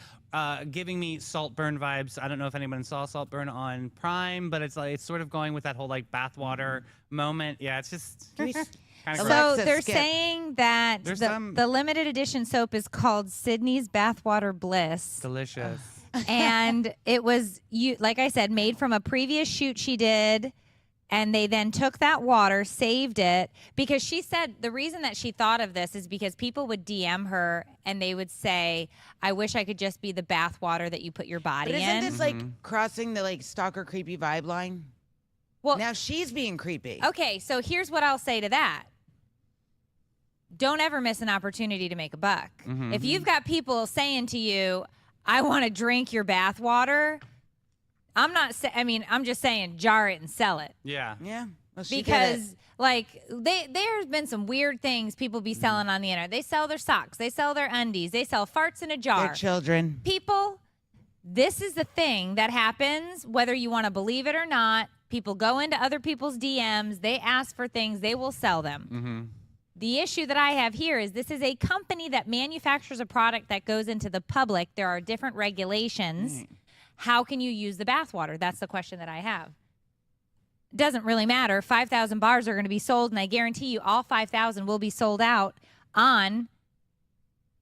giving me Saltburn vibes. I don't know if anyone saw Saltburn on Prime, but it's like it's sort of going with that whole like bathwater moment. Yeah, it's just kind of Alexa, So they're skip. saying that There's the, some- the limited edition soap is called Sydney's Bathwater Bliss. delicious. And it was, like I said, made from a previous shoot she did. And they then took that water, saved it, because she said the reason that she thought of this is because people would DM her and they would say, I wish I could just be the bath water that you put your body But isn't in. this like crossing the like stalker creepy vibe line? Well, Now she's being creepy. okay, so here's what I'll say to that. Don't ever miss an opportunity to make a buck. If you've got people saying to you, I want to drink your bath water, I'm just saying jar it and sell it. Yeah. Yeah. Well, she did it. Because like there's been some weird things people be selling on the internet. They sell their socks, they sell their undies, they sell farts in a jar. Their children. People, this is the thing that happens whether you want to believe it or not. People go into other people's DMs, they ask for things, they will sell them. The issue that I have here is this is a company that manufactures a product that goes into the public. There are different regulations. How can you use the bathwater? That's the question that I have. Doesn't really matter. 5,000 bars are going to be sold, and I guarantee you all 5,000 will be sold out on,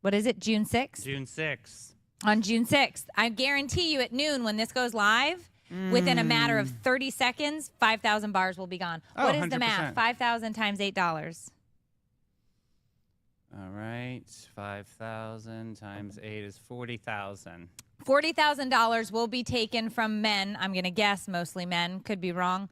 what is it, June 6th? June 6th. On June 6th. I guarantee you at noon when this goes live, within a matter of 30 seconds, 5,000 bars will be gone. Oh, What is the math? 100%. 5,000 times $8. All right. 5,000 times 8 is 40,000. $40,000 will be taken from men. I'm going to guess mostly men. Could be wrong.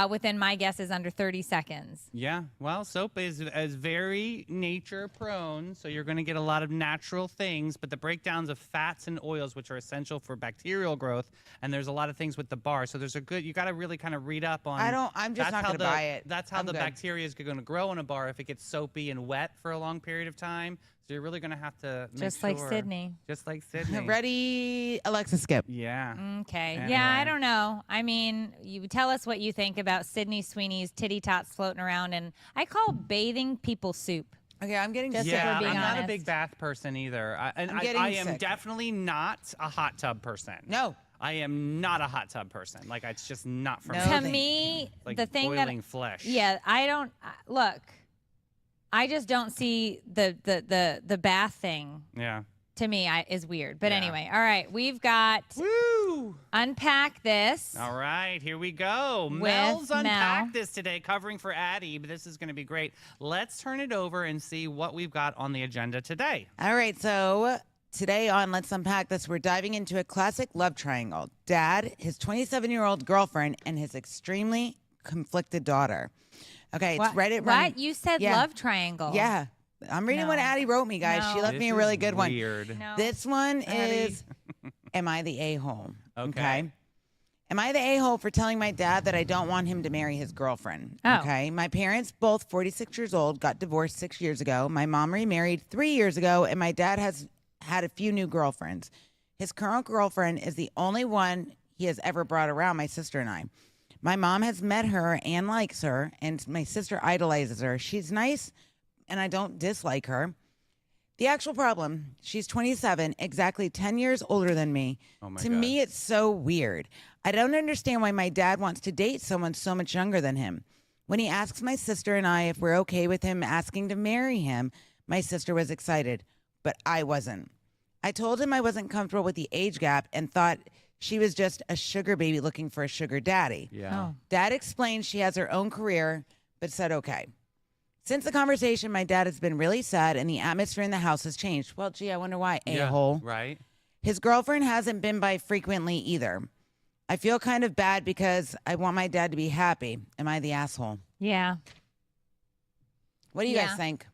within my guess is under 30 seconds. Yeah, well, soap is very nature prone, so you're going to get a lot of natural things, but the breakdowns of fats and oils, which are essential for bacterial growth, and there's a lot of things with the bar. So there's you got to really kind of read up on. I'm just not going to buy it. That's how I'm the good. bacteria is going to grow in a bar if it gets soapy and wet for a long period of time. So you're really going to have to make Just sure. like Sydney. Just like Sydney. Ready, Alexa, skip. Yeah. Okay. Anyway. Yeah, I don't know. I mean, you tell us what you think about Sydney Sweeney's titty tots floating around, and I call bathing people soup. Okay, I'm getting Just sick. if we're Yeah, being I'm not a honest. big bath person either. I I'm getting am sick. definitely not a hot tub person. No. I am not a hot tub person. Like, it's just not for No, me. To thank me, Like the thing boiling that flesh. yeah, I don't look. I just don't see the bath thing. Yeah. To me, is weird. But Yeah. anyway, all right, we've got Woo! unpack this. All right, here we go. With Mel's unpacked Mel. this today, covering for Addie, but this is going to be great. Let's turn it over and see what we've got on the agenda today. All right, so today on Let's Unpack This, we're diving into a classic love triangle. Dad, his 27-year-old girlfriend, and his extremely conflicted daughter. Okay, it's Reddit. What? You said Yeah. love triangle. Yeah. I'm reading what No. Addie wrote me, guys. She No. left me a really good one. Weird. No. This one Addie. is, am I the a-hole? Okay. Am I the a-hole for telling my dad that I don't want him to marry his girlfriend? Oh. Okay. My parents, both 46 years old, got divorced 6 years ago. My mom remarried 3 years ago, and my dad has had a few new girlfriends. His current girlfriend is the only one he has ever brought around my sister and I. My mom has met her and likes her, and my sister idolizes her. She's nice, and I don't dislike her. The actual problem, she's 27, exactly 10 years older than me. Oh my To God. me, it's so weird. I don't understand why my dad wants to date someone so much younger than him. When he asks my sister and I if we're okay with him asking to marry him, my sister was excited, but I wasn't. I told him I wasn't comfortable with the age gap and thought she was just a sugar baby looking for a sugar daddy. Yeah. Oh. Dad explained she has her own career, but said okay. Since the conversation, my dad has been really sad and the atmosphere in the house has changed. Well, gee, I wonder why, Yeah, a-hole. right? His girlfriend hasn't been by frequently either. I feel kind of bad because I want my dad to be happy. Am I the asshole? Yeah. What do you Yeah. guys think?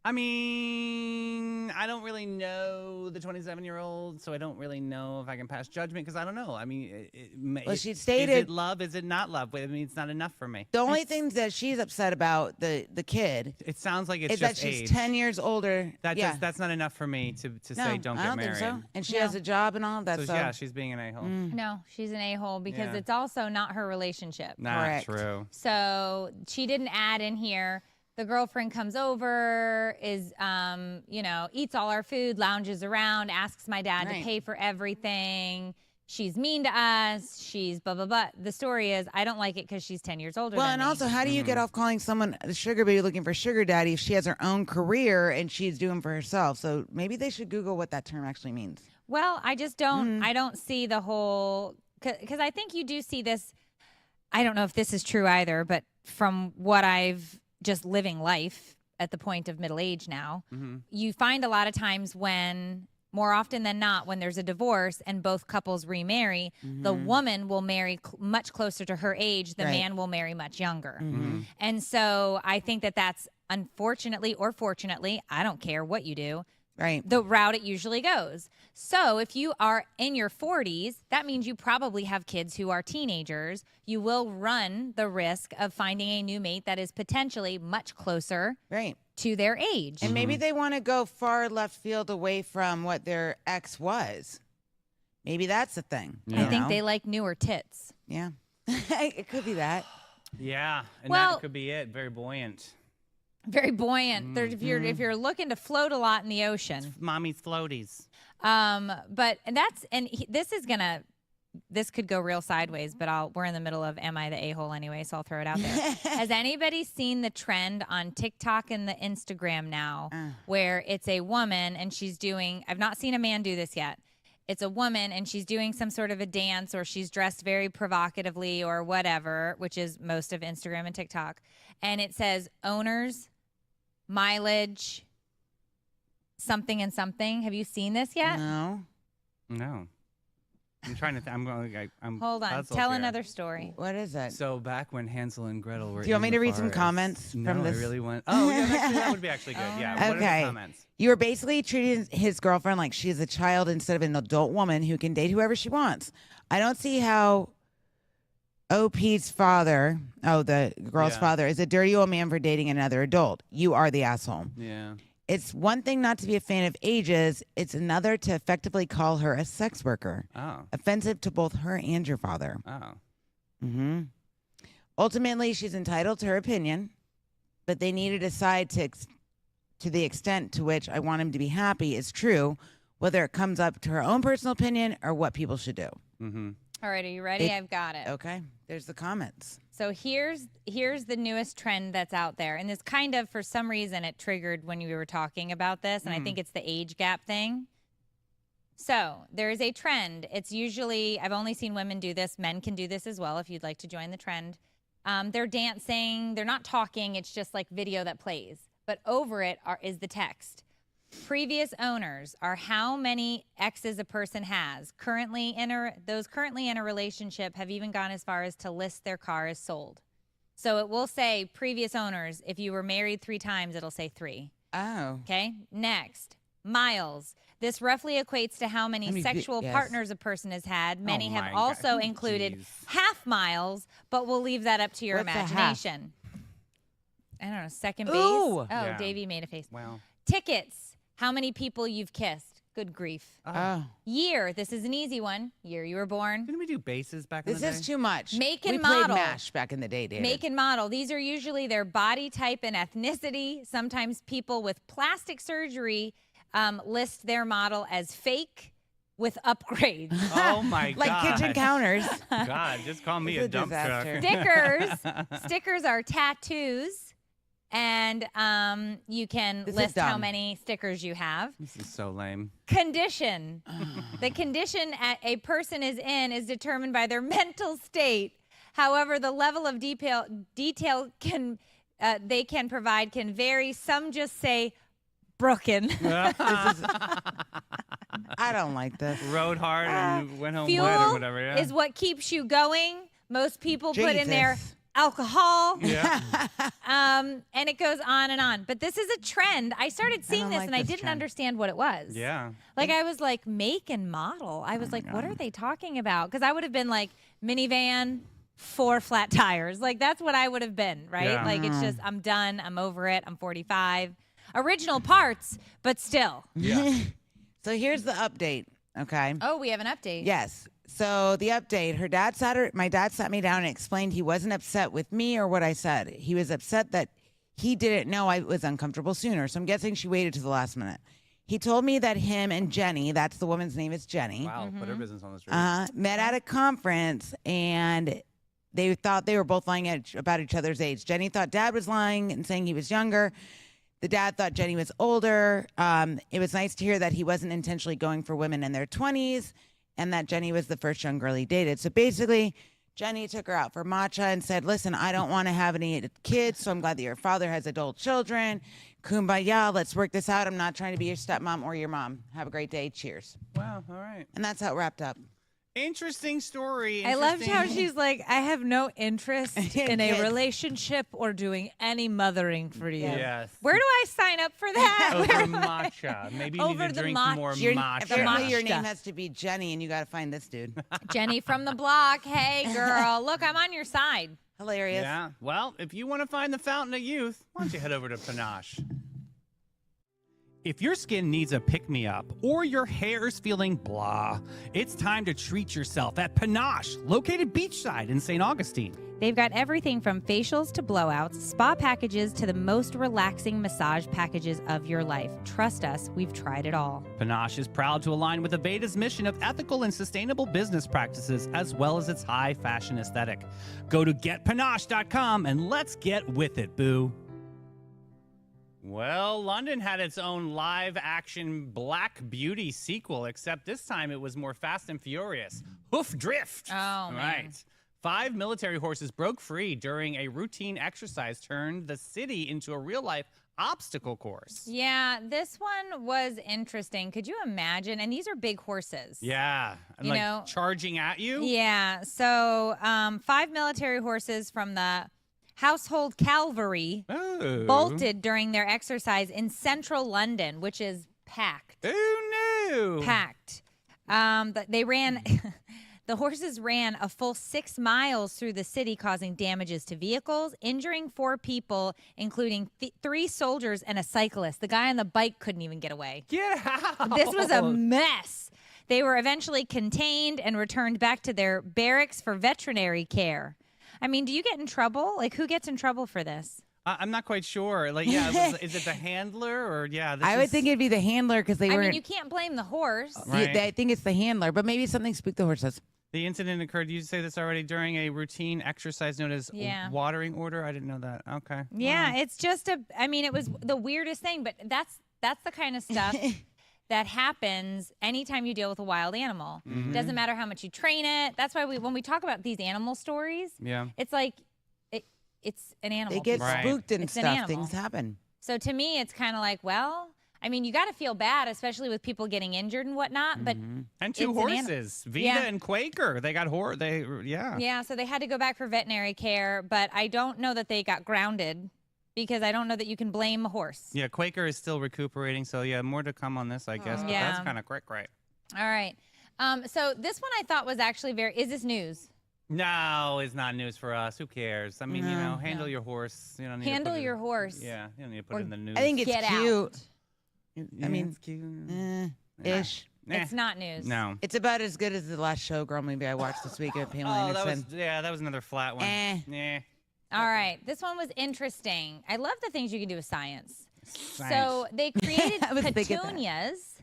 I mean, I don't really know the 27-year-old, so I don't really know if I can pass judgment because I don't know. I mean, Well, she is stated- it love? Is it not love? I mean, it's not enough for me. The only thing that she's upset about, the kid, It sounds like it's is that just she's age. 10 years older. That's not enough for me to No, say don't I get don't married. think so. And she No. has a job and all that. So, So, yeah, she's being an a-hole. No, she's an a-hole because Yeah. it's also not her relationship. Not Correct. true. So she didn't add in here. The girlfriend comes over, is, eats all our food, lounges around, asks my dad Right. to pay for everything. She's mean to us. She's blah, blah, blah. The story is, I don't like it because she's 10 years older well, than and me. also, how do you get off calling someone a sugar baby looking for sugar daddy if she has her own career and she's doing for herself? So maybe they should Google what that term actually means. Well, I just don't, I don't see the whole, because I think you do see this. I don't know if this is true either, but from what I've just living life at the point of middle age now, you find a lot of times when, more often than not, when there's a divorce and both couples remarry, the woman will marry much closer to her age. The Right. man will marry much younger. And so I think that that's unfortunately or fortunately, I don't care what you do, Right. the route it usually goes. So if you are in your 40s, that means you probably have kids who are teenagers. You will run the risk of finding a new mate that is potentially much closer Right. to their age. And maybe they want to go far left field away from what their ex was. Maybe that's the thing. Yeah. I think know? they like newer tits. Yeah. It could be that. Yeah, and Well- that could be it. Very buoyant. Very buoyant. There's if you're looking to float a lot in the ocean. Mommy's floaties. But this could go real sideways, but we're in the middle of Am I the A-hole anyway, so I'll throw it out there. Has anybody seen the trend on TikTok and the Instagram now where it's a woman and she's doing, I've not seen a man do this yet. It's a woman and she's doing some sort of a dance or she's dressed very provocatively or whatever, which is most of Instagram and TikTok. And it says owners, mileage, something and something. Have you seen this yet? No. No. I'm trying to. I'm Hold on. puzzled Tell here. another story. What is it? So back when Hansel and Gretel were. Do you want in me to the read some forest- comments No, from this? I really want. Oh yeah, that would be actually good. Yeah. What are the Okay. comments? You were basically treating his girlfriend like she's a child instead of an adult woman who can date whoever she wants. I don't see how OP's father, the girl's Yeah. father, is a dirty old man for dating another adult. You are the asshole. Yeah. It's one thing not to be a fan of ages. It's another to effectively call her a sex worker. Oh. Offensive to both her and your father. Oh. Mm-hmm. Ultimately, she's entitled to her opinion, but they need to decide to the extent to which I want him to be happy is true, whether it comes up to her own personal opinion or what people should do. Mm-hmm. All right, are you ready? I've got it. Okay, there's the comments. So here's the newest trend that's out there. And this kind of, for some reason, it triggered when you were talking about this. And I think it's the age gap thing. So there is a trend. It's usually, I've only seen women do this. Men can do this as well if you'd like to join the trend. They're dancing. They're not talking. It's just like video that plays. But over it is the text. Previous owners are how many exes a person has. Those currently in a relationship have even gone as far as to list their car as sold. So it will say previous owners. If you were married 3 times, it'll say 3. Oh. Okay. Next, miles. This roughly equates to how many sexual partners a person has had. Many have my also God. included Jeez. half miles, but we'll leave that up to your What's a half? imagination. I don't know. Second base. Ooh. Oh, Yeah. Davey made a face. Wow. Tickets. How many people you've kissed? Good grief. Oh. Year. This is an easy one. Year you were born. Didn't we do bases back in This the day? is too much. Make we and played model. MASH back in the day, David. Make and model. These are usually their body type and ethnicity. Sometimes people with plastic surgery list their model as fake with upgrades. Oh my God. like kitchen counters. God, just call me It's a a dump truck. disaster. Stickers are tattoos. And you can This is list how dumb. many stickers you have. This is so lame. Condition. The condition a person is in is determined by their mental state. However, the level of detail they can provide can vary. Some just say broken. I don't like this. Rode hard and went home wet or Fuel whatever. Yeah. is what keeps you going. Most people put in their Jesus. alcohol. Yeah. And it goes on and on. But this is a trend. I started seeing don't this like and I this didn't trend. understand what it was. Yeah. Like I was like, make and model. I was like, what are they talking about? Because I would have been like minivan, 4 flat tires. Like that's what I would have been, right? Yeah. Like it's just, I'm done. I'm over it. I'm 45. Original parts, but still. Yeah. So here's the update, okay? Oh, we have an update. Yes. So the update, my dad sat me down and explained he wasn't upset with me or what I said. He was upset that he didn't know I was uncomfortable sooner. So I'm guessing she waited to the last minute. He told me that him and Jenny, that's the woman's name is Jenny, Wow. Put her business on the street. met at a conference and they thought they were both lying about each other's age. Jenny thought dad was lying and saying he was younger. The dad thought Jenny was older. It was nice to hear that he wasn't intentionally going for women in their 20s and that Jenny was the first young girl he dated. So basically, Jenny took her out for matcha and said, listen, I don't want to have any kids, so I'm glad that your father has adult children. Kumbaya, let's work this out. I'm not trying to be your stepmom or your mom. Have a great day. Cheers. Wow. All right. And that's how it wrapped up. Interesting story. I loved how Interesting- she's like, I have no interest in a Yes. relationship or doing any mothering for you. Yes. Where do I sign up for that? Over Where- matcha. Maybe you Over need to the drink matcha. more Your, matcha. apparently your matcha. name has to be Jenny, and you got to find this dude. Jenny from the block. Hey, girl. Look, I'm on your side. Hilarious. Yeah. Well, if you want to find the fountain of youth, why don't you head over to Panache? If your skin needs a pick-me-up or your hair's feeling blah, it's time to treat yourself at Panache, located beachside in St. Augustine. They've got everything from facials to blowouts, spa packages to the most relaxing massage packages of your life. Trust us, we've tried it all. Panache is proud to align with Aveda's mission of ethical and sustainable business practices as well as its high fashion aesthetic. Go to getpanache.com and let's get with it, boo. Well, London had its own live-action Black Beauty sequel, except this time it was more Fast and Furious. Hoof Drift. Oh, man. Right. 5 military horses broke free during a routine exercise, turned the city into a real-life obstacle course. Yeah, this one was interesting. Could you imagine? And these are big horses. Yeah. And You like know- charging at you? Yeah. So 5 military horses from the Household Cavalry Oh. bolted during their exercise in central London, which is packed. Who knew? Packed. They ran. The horses ran a full 6 miles through the city, causing damages to vehicles, injuring 4 people, including 3 soldiers and a cyclist. The guy on the bike couldn't even get away. Get out. This was a mess. They were eventually contained and returned back to their barracks for veterinary care. I mean, do you get in trouble? Like, who gets in trouble for this? I'm not quite sure. Like, yeah, is it the handler or yeah? I would think it'd be the handler because they I were. mean, you can't blame the horse. Right. I think it's the handler, but maybe something spooked the horses. The incident occurred, you say this already, during a routine exercise known as Yeah. watering order. I didn't know that. Okay. Yeah, it's just I mean, it was the weirdest thing, but that's the kind of stuff that happens anytime you deal with a wild animal. Mm-hmm. Doesn't matter how much you train it. That's why when we talk about these animal stories, Yeah. it's like it's an animal. They get Right. spooked and It's an stuff. animal. Things happen. So to me, it's kind of like, well, I mean, you got to feel bad, especially with people getting injured and whatnot. But And 2 It's an anim- horses, Vita Yeah. and Quaker. They got yeah. yeah, so they had to go back for veterinary care. But I don't know that they got grounded because I don't know that you can blame a horse. Yeah, Quaker is still recuperating, so yeah, more to come on this, I guess. But Yeah. that's kind of quick, right? All right. So this one I thought was actually is this news? No, it's not news for us. Who cares? I mean, you know, handle your horse. You don't need to Handle put it- your horse. Yeah, you don't need to put Or- it in the news. I think it's Get cute. out. Yeah, mean, it's cute. Ish. Nah. It's not news. No. It's about as good as the last Showgirl movie I watched this week with Pamela Oh, that Anderson. that was another flat one. Eh. All right. This one was interesting. I love the things you can do with science. Science. So they created I was thinking that. petunias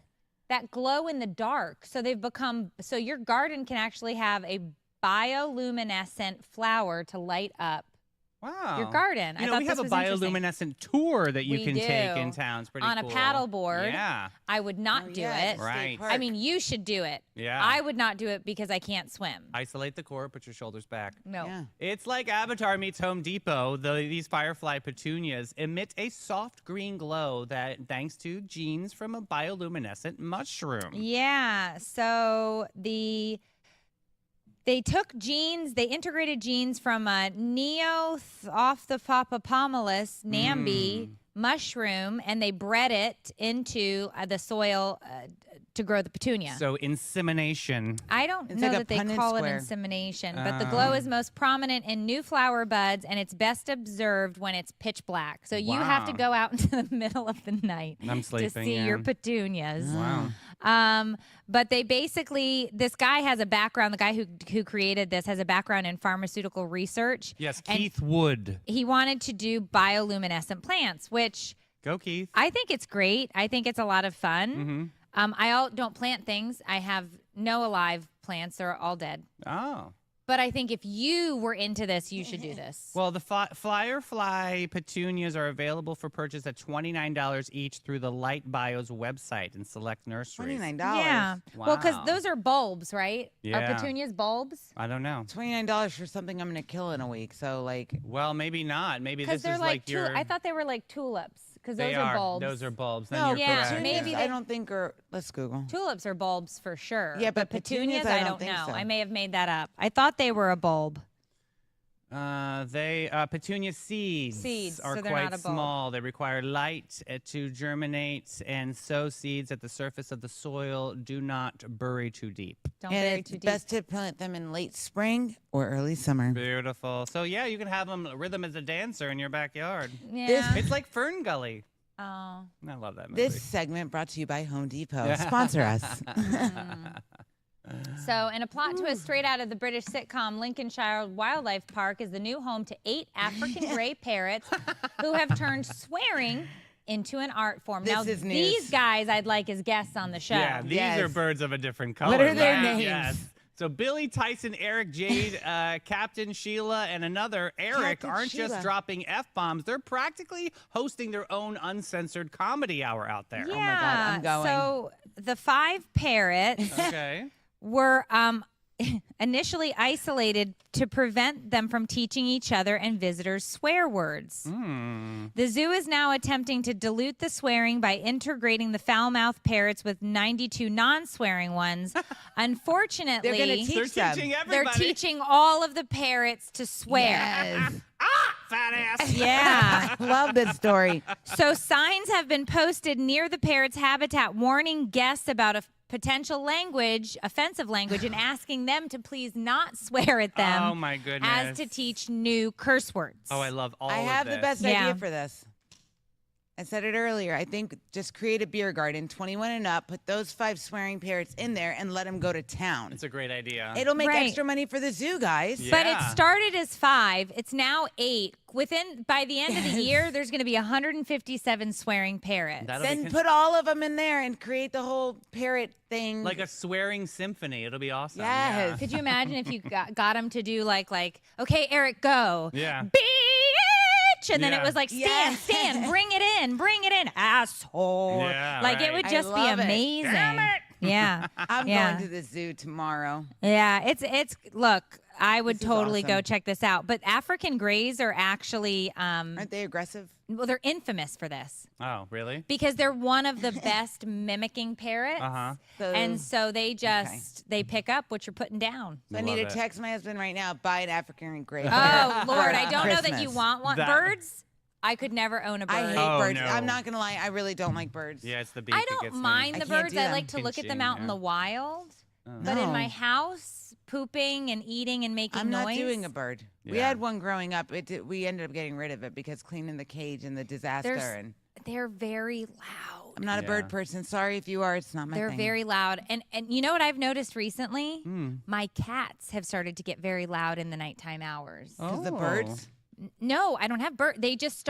that glow in the dark. So they've become, so your garden can actually have a bioluminescent flower to light up Wow. your garden. You I know, thought we have this a was interesting. bioluminescent tour that you We can take do. in town. It's pretty On cool. a paddleboard. Yeah. I would not Oh, do yeah, it. State Right. Park. I mean, you should do it. Yeah. I would not do it because I can't swim. Isolate the core, put your shoulders back. No. Yeah. It's like Avatar meets Home Depot. These firefly petunias emit a soft green glow that, thanks to genes from a bioluminescent mushroom. Yeah. So they took genes, they integrated genes from a Neophthalmopamilus nambi mushroom, and they bred it into the soil to grow the petunia. So insemination. I don't It's know like a that they Punnett call it square. insemination, but the glow is most prominent in new flower buds, and it's best observed when it's pitch black. So you have to Wow. go out into the middle of the night I'm to sleeping. see yeah. your petunias. Wow. But they basically, this guy has a background, the guy who created this has a background in pharmaceutical research. Yes, And Keith Wood. he wanted to do bioluminescent plants, which Go, Keith. I think it's great. I think it's a lot of fun. I don't plant things. I have no alive plants. They're all dead. Oh. But I think if you were into this, you should do this. Well, the Firefly petunias are available for purchase at $29 each through the Light Bio's website and select nurseries. $29. Yeah. Well, because Wow. those are bulbs, right? Yeah. Are petunias bulbs? I don't know. $29 for something I'm gonna kill in a week. So like, Well, maybe not. Maybe Because this they're is like your. I thought they were like tulips. Because they those are bulbs. Those are bulbs. Then no, you're yeah, correct. maybe petunias, they- I don't think are. Let's Google. Tulips are bulbs for sure. Yeah, but petunias, I don't think know. so. I may have made that up. I thought they were a bulb. Petunia seeds, Seeds, are so they're quite not a bulb. small. They require light to germinate, and sow seeds at the surface of the soil. Do not bury too deep. Don't And bury it's too deep. best to plant them in late spring or early summer. Beautiful. So yeah, you can have them rhythm as a dancer in your backyard. Yeah. It's like Fern Gully. Oh. I love that movie. This segment brought to you by Home Depot. Sponsor us. So, in a plot twist straight out of the British sitcom Lincolnshire Wildlife Park is the new home to 8 African gray parrots who have turned swearing into an art form. This now, is news. these guys I'd like as guests on the show. Yeah, these Yes. are birds of a different color. What are their right? names? Yes. So Billy, Tyson, Eric, Jade, Captain Sheila, and another Eric Captain aren't Sheila. just dropping F-bombs. They're practically hosting their own uncensored comedy hour out there. Yeah. Oh my God, I'm going. So, the 5 parrots Okay. were initially isolated to prevent them from teaching each other and visitors swear words. The zoo is now attempting to dilute the swearing by integrating the foul-mouthed parrots with 92 non-swearing ones. Unfortunately, They're going to They're teach them. teaching they're everybody. teaching all of the parrots to swear. Yes. Fat ass. Yeah. Love this story. So signs have been posted near the parrot's habitat warning guests about a potential offensive language, and asking them to please not swear at them. Oh my goodness. As to teach new curse words. Oh, I love all I of have the this. best Yeah. idea for this. I said it earlier. I think just create a beer garden, 21 and up, put those 5 swearing parrots in there and let them go to town. It's a great idea. It'll make Right. extra money for the zoo, guys. Yeah. But it started as 5. It's now 8. By the end of the year, there's going to be 157 swearing parrots. That'll be Then put all of them in there and create the whole parrot thing. like a swearing symphony. It'll be awesome. Yes. Could you imagine if you got them to do like, okay, Eric, go. Yeah. Bitch! And then it Yeah. was like, Yeah. stand, bring it in, asshole. Yeah, like it right. would I just be love it. amazing. Damn it. Yeah. I'm yeah. going to the zoo tomorrow. Yeah, it's look, I would This is totally go awesome. check this out. But African greys are actually Aren't they aggressive? well, they're infamous for this Oh, really? because they're one of the best mimicking parrots. Uh-huh. And so they just they pick up what you're putting down. So I need Love to it. text my husband right now, buy an African gray. Oh Lord, for I don't know that you Christmas. want That- birds. I could never own a bird. I hate Oh, birds. no. I'm not going to lie. I really don't like birds. Yeah, it's the beak I that don't gets me. mind I the can't birds. do I them. like to look at them out in Pinching, the yeah. wild. But in No. my house, pooping and eating and making I'm not noise. doing a bird. We Yeah. had one growing up. We ended up getting rid of it because cleaning the cage and the disaster. And They're very loud. I'm not a Yeah. bird person. Sorry if you are. It's not my They're thing. very loud. And you know what I've noticed recently? Mm. My cats have started to get very loud in the nighttime hours. Because the Oh. birds. No, I don't have bird. They just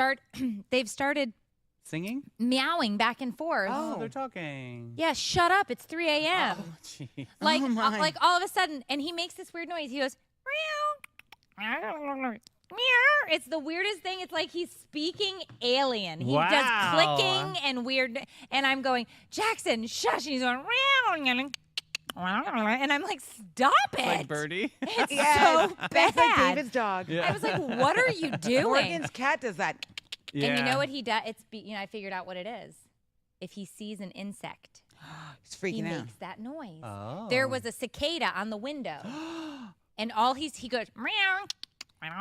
they've started Singing? meowing back and forth. Oh, they're talking. Yeah, shut up. It's 3 a.m. Oh, jeez. Like, Oh, my. like all of a sudden, and he makes this weird noise. He goes, meow. It's the weirdest thing. It's like he's speaking alien. He Wow. does clicking and weird. And I'm going, Jackson, shush. And he's going, and I'm like, stop it. Like Birdie. It's Yes. so That's like bad. David's dog. I was like, what are you doing? Morgan's cat does that. Yeah. And you know what he does? I figured out what it is. If he sees an insect, He's he freaking out. makes that noise. Oh. There was a cicada on the window, and he goes meow.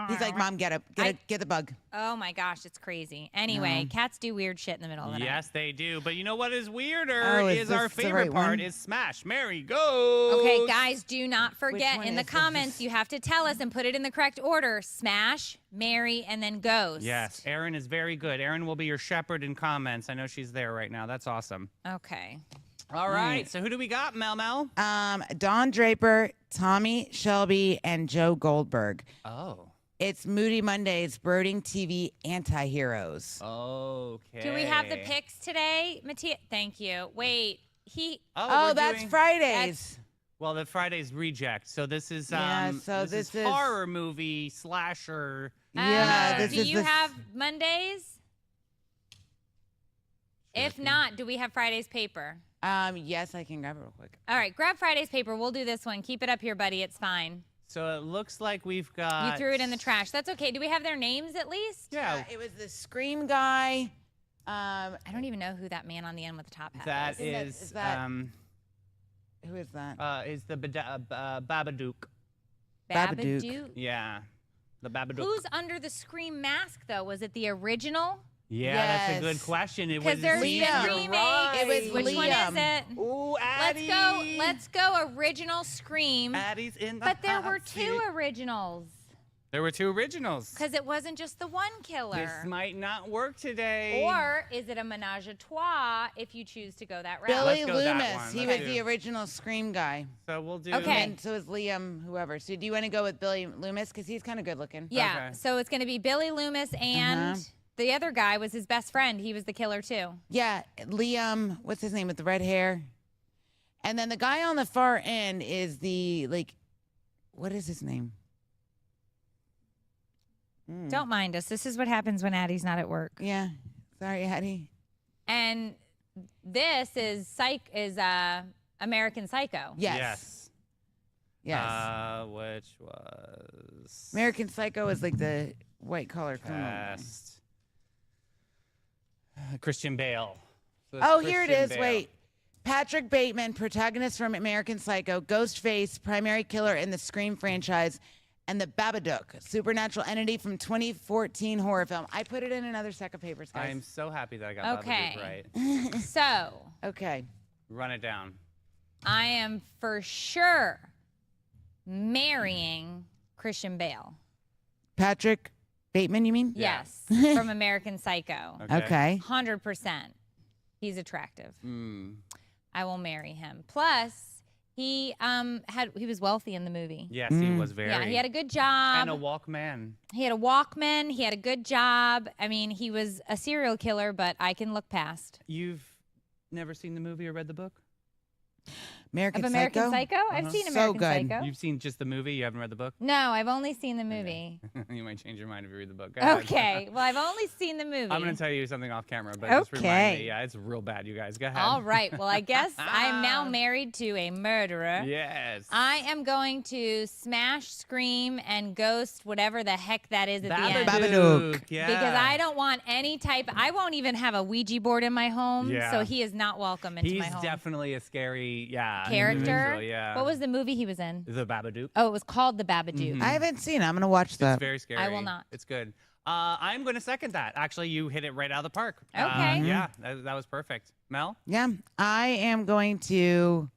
He's like, Mom, get the bug. Oh my gosh, it's crazy. Anyway, cats do weird shit in the middle of the night. Yes, they do. But you know what is weirder Oh, is is our this the favorite right part one? is Smash, Marry, Go. Okay, guys, do not forget one in the is this? comments you have to tell us and put it in the correct order: smash, marry, and then ghost. Yes, Erin is very good. Erin will be your shepherd in comments. I know she's there right now. That's awesome. Okay. All right. So who do we got, Mel Mel? Don Draper, Tommy Shelby, and Joe Goldberg. Oh. It's Moody Mondays, Birding TV Anti-Heroes. Okay. Do we have the picks today, Mattia? Thank you. Wait, Oh, we're that's doing- Fridays. Well, the Friday's reject. So this is Yeah, so this this is- horror movie slasher. Yeah, this do is you the- have Mondays? If not, do we have Friday's paper? Yes, I can grab it real quick. All right, grab Friday's paper. We'll do this one. Keep it up here, buddy. It's fine. So it looks like we've got. You threw it in the trash. That's okay. Do we have their names at least? Yeah. It was the Scream guy. I don't even know who that man on the end with the top hat That is. is that- Who is that? is the Babadook. Babadook. Babadook. Yeah. The Babadook. Who's under the Scream mask, though? Was it the original? Yeah, that's a good Yes. question. It Because was there's Liam. the You're remake. right. It was Which one is Liam. it? Ooh, Let's Addie. go. Let's go. Original Scream. Addie's in the But there hot were two seat. originals. There were two originals. Because it wasn't just the one killer. This might not work today. Or is it a menage a trois if you choose to go that route? Billy Let's go that Loomis. one. He Let's was do- the original Scream guy. So we'll do. Okay. And so is Liam, whoever. So do you want to go with Billy Loomis? Because he's kind of good looking. Yeah. Okay. So it's going to be Billy Loomis and the other guy was his best friend. He was the killer too. Yeah, Liam, what's his name with the red hair? And then the guy on the far end is the, what is his name? Don't mind us. This is what happens when Addie's not at work. Yeah. Sorry, Hattie. And this is American Psycho. Yes. Yes. Which was American Psycho is like the white collar criminal. best. Christian Bale. So it's Oh, here it Christian is. Bale. Wait. Patrick Bateman, protagonist from American Psycho, Ghostface, primary killer in the Scream franchise, and the Babadook, supernatural entity from 2014 horror film. I put it in another stack of papers, guys. I'm so happy that I got Okay. Babadook right. So Okay. Run it down. I am for sure marrying Christian Bale. Patrick Bateman, you mean? Yeah. Yes, from American Psycho. Okay. 100%. He's attractive. Mm. I will marry him. Plus, he was wealthy in the movie. Yes, he was very. Yeah, he had a good job. and a Walkman. He had a Walkman. He had a good job. I mean, he was a serial killer, but I can look past. You've never seen the movie or read the book? American Of American Psycho? I've seen So American good. Psycho. You've seen just the movie? You haven't read the book? No, I've only seen the movie. You might change your mind if you read the book. Go ahead. Okay. Well, I've only seen the movie. I'm going to tell you something off camera, but just remind Okay. me. Yeah, it's real bad, you guys. Go ahead. All right. Well, I guess I am now married to a murderer. Yes. I am going to smash, scream, and ghost whatever the heck that is at the end. Babadook. Yeah. Because I don't want any type. I won't even have a Ouija board in my home, Yeah. so he is not welcome into He's my home. definitely a scary, Character. individual, yeah. What was the movie he was in? The Babadook? Oh, it was called The Babadook. I haven't seen it. I'm going to watch that. It's very scary. I will not. It's good. I'm going to second that. Actually, you hit it right out of the park. Okay. Yeah, that was perfect. Mel? Yeah. I am going to.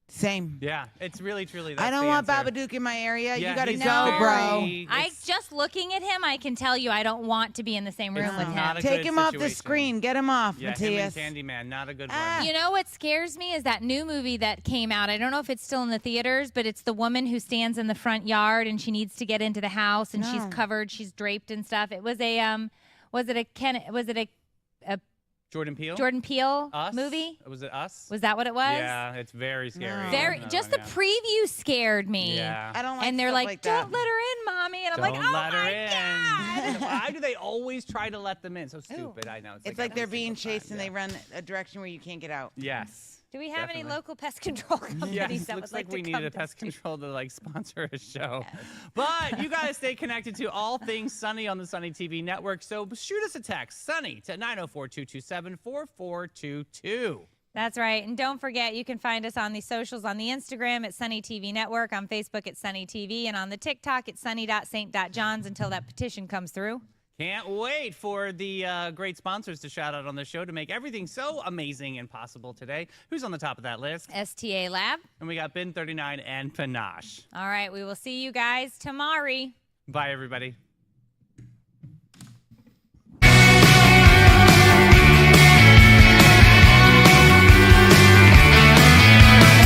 Same. Yeah, it's really, truly. I that's don't the want answer. Babadook in my area. Yeah, You got to he's go, very- bro. I just looking at him, I can tell you I don't want to be in the same room It's with not him. a Take good him off the situation. screen. Get him off, Yeah, Matthias. him and Candyman, not a good Ah. one. You know what scares me is that new movie that came out. I don't know if it's still in the theaters, but it's the woman who stands in the front yard and she needs to get into the house and she's No. covered, she's draped and stuff. It was a Jordan Peele? Jordan Peele Us? movie? Was it Us? Was that what it was? Yeah, it's very scary. No. Very. Another Just one, the yeah. preview scared me. Yeah. I don't like And they're stuff like, that. "Don't let her in, mommy," and I'm Don't like, "Oh let her my in. god!" Why do they always try to let them in? So stupid. I know. It's like they're every being single time, chased and they run a direction where you can't get out. Yes. Do we have any Definitely. local pest control companies Yes, that looks would like we to need come a to pest speak? control to like sponsor a show. But you guys stay connected to all things Sunny on the Sunny TV network. So shoot us a text, Sunny, to 904-227-4422. That's right. And don't forget, you can find us on the socials on the Instagram at Sunny TV Network, on Facebook at Sunny TV, and on the TikTok at sunny.saint.johns until that petition comes through. Can't wait for the great sponsors to shout out on the show to make everything so amazing and possible today. Who's on the top of that list? STA Lab. And we got Bin 39 and Panache. All right. We will see you guys tomorrow. Bye, everybody.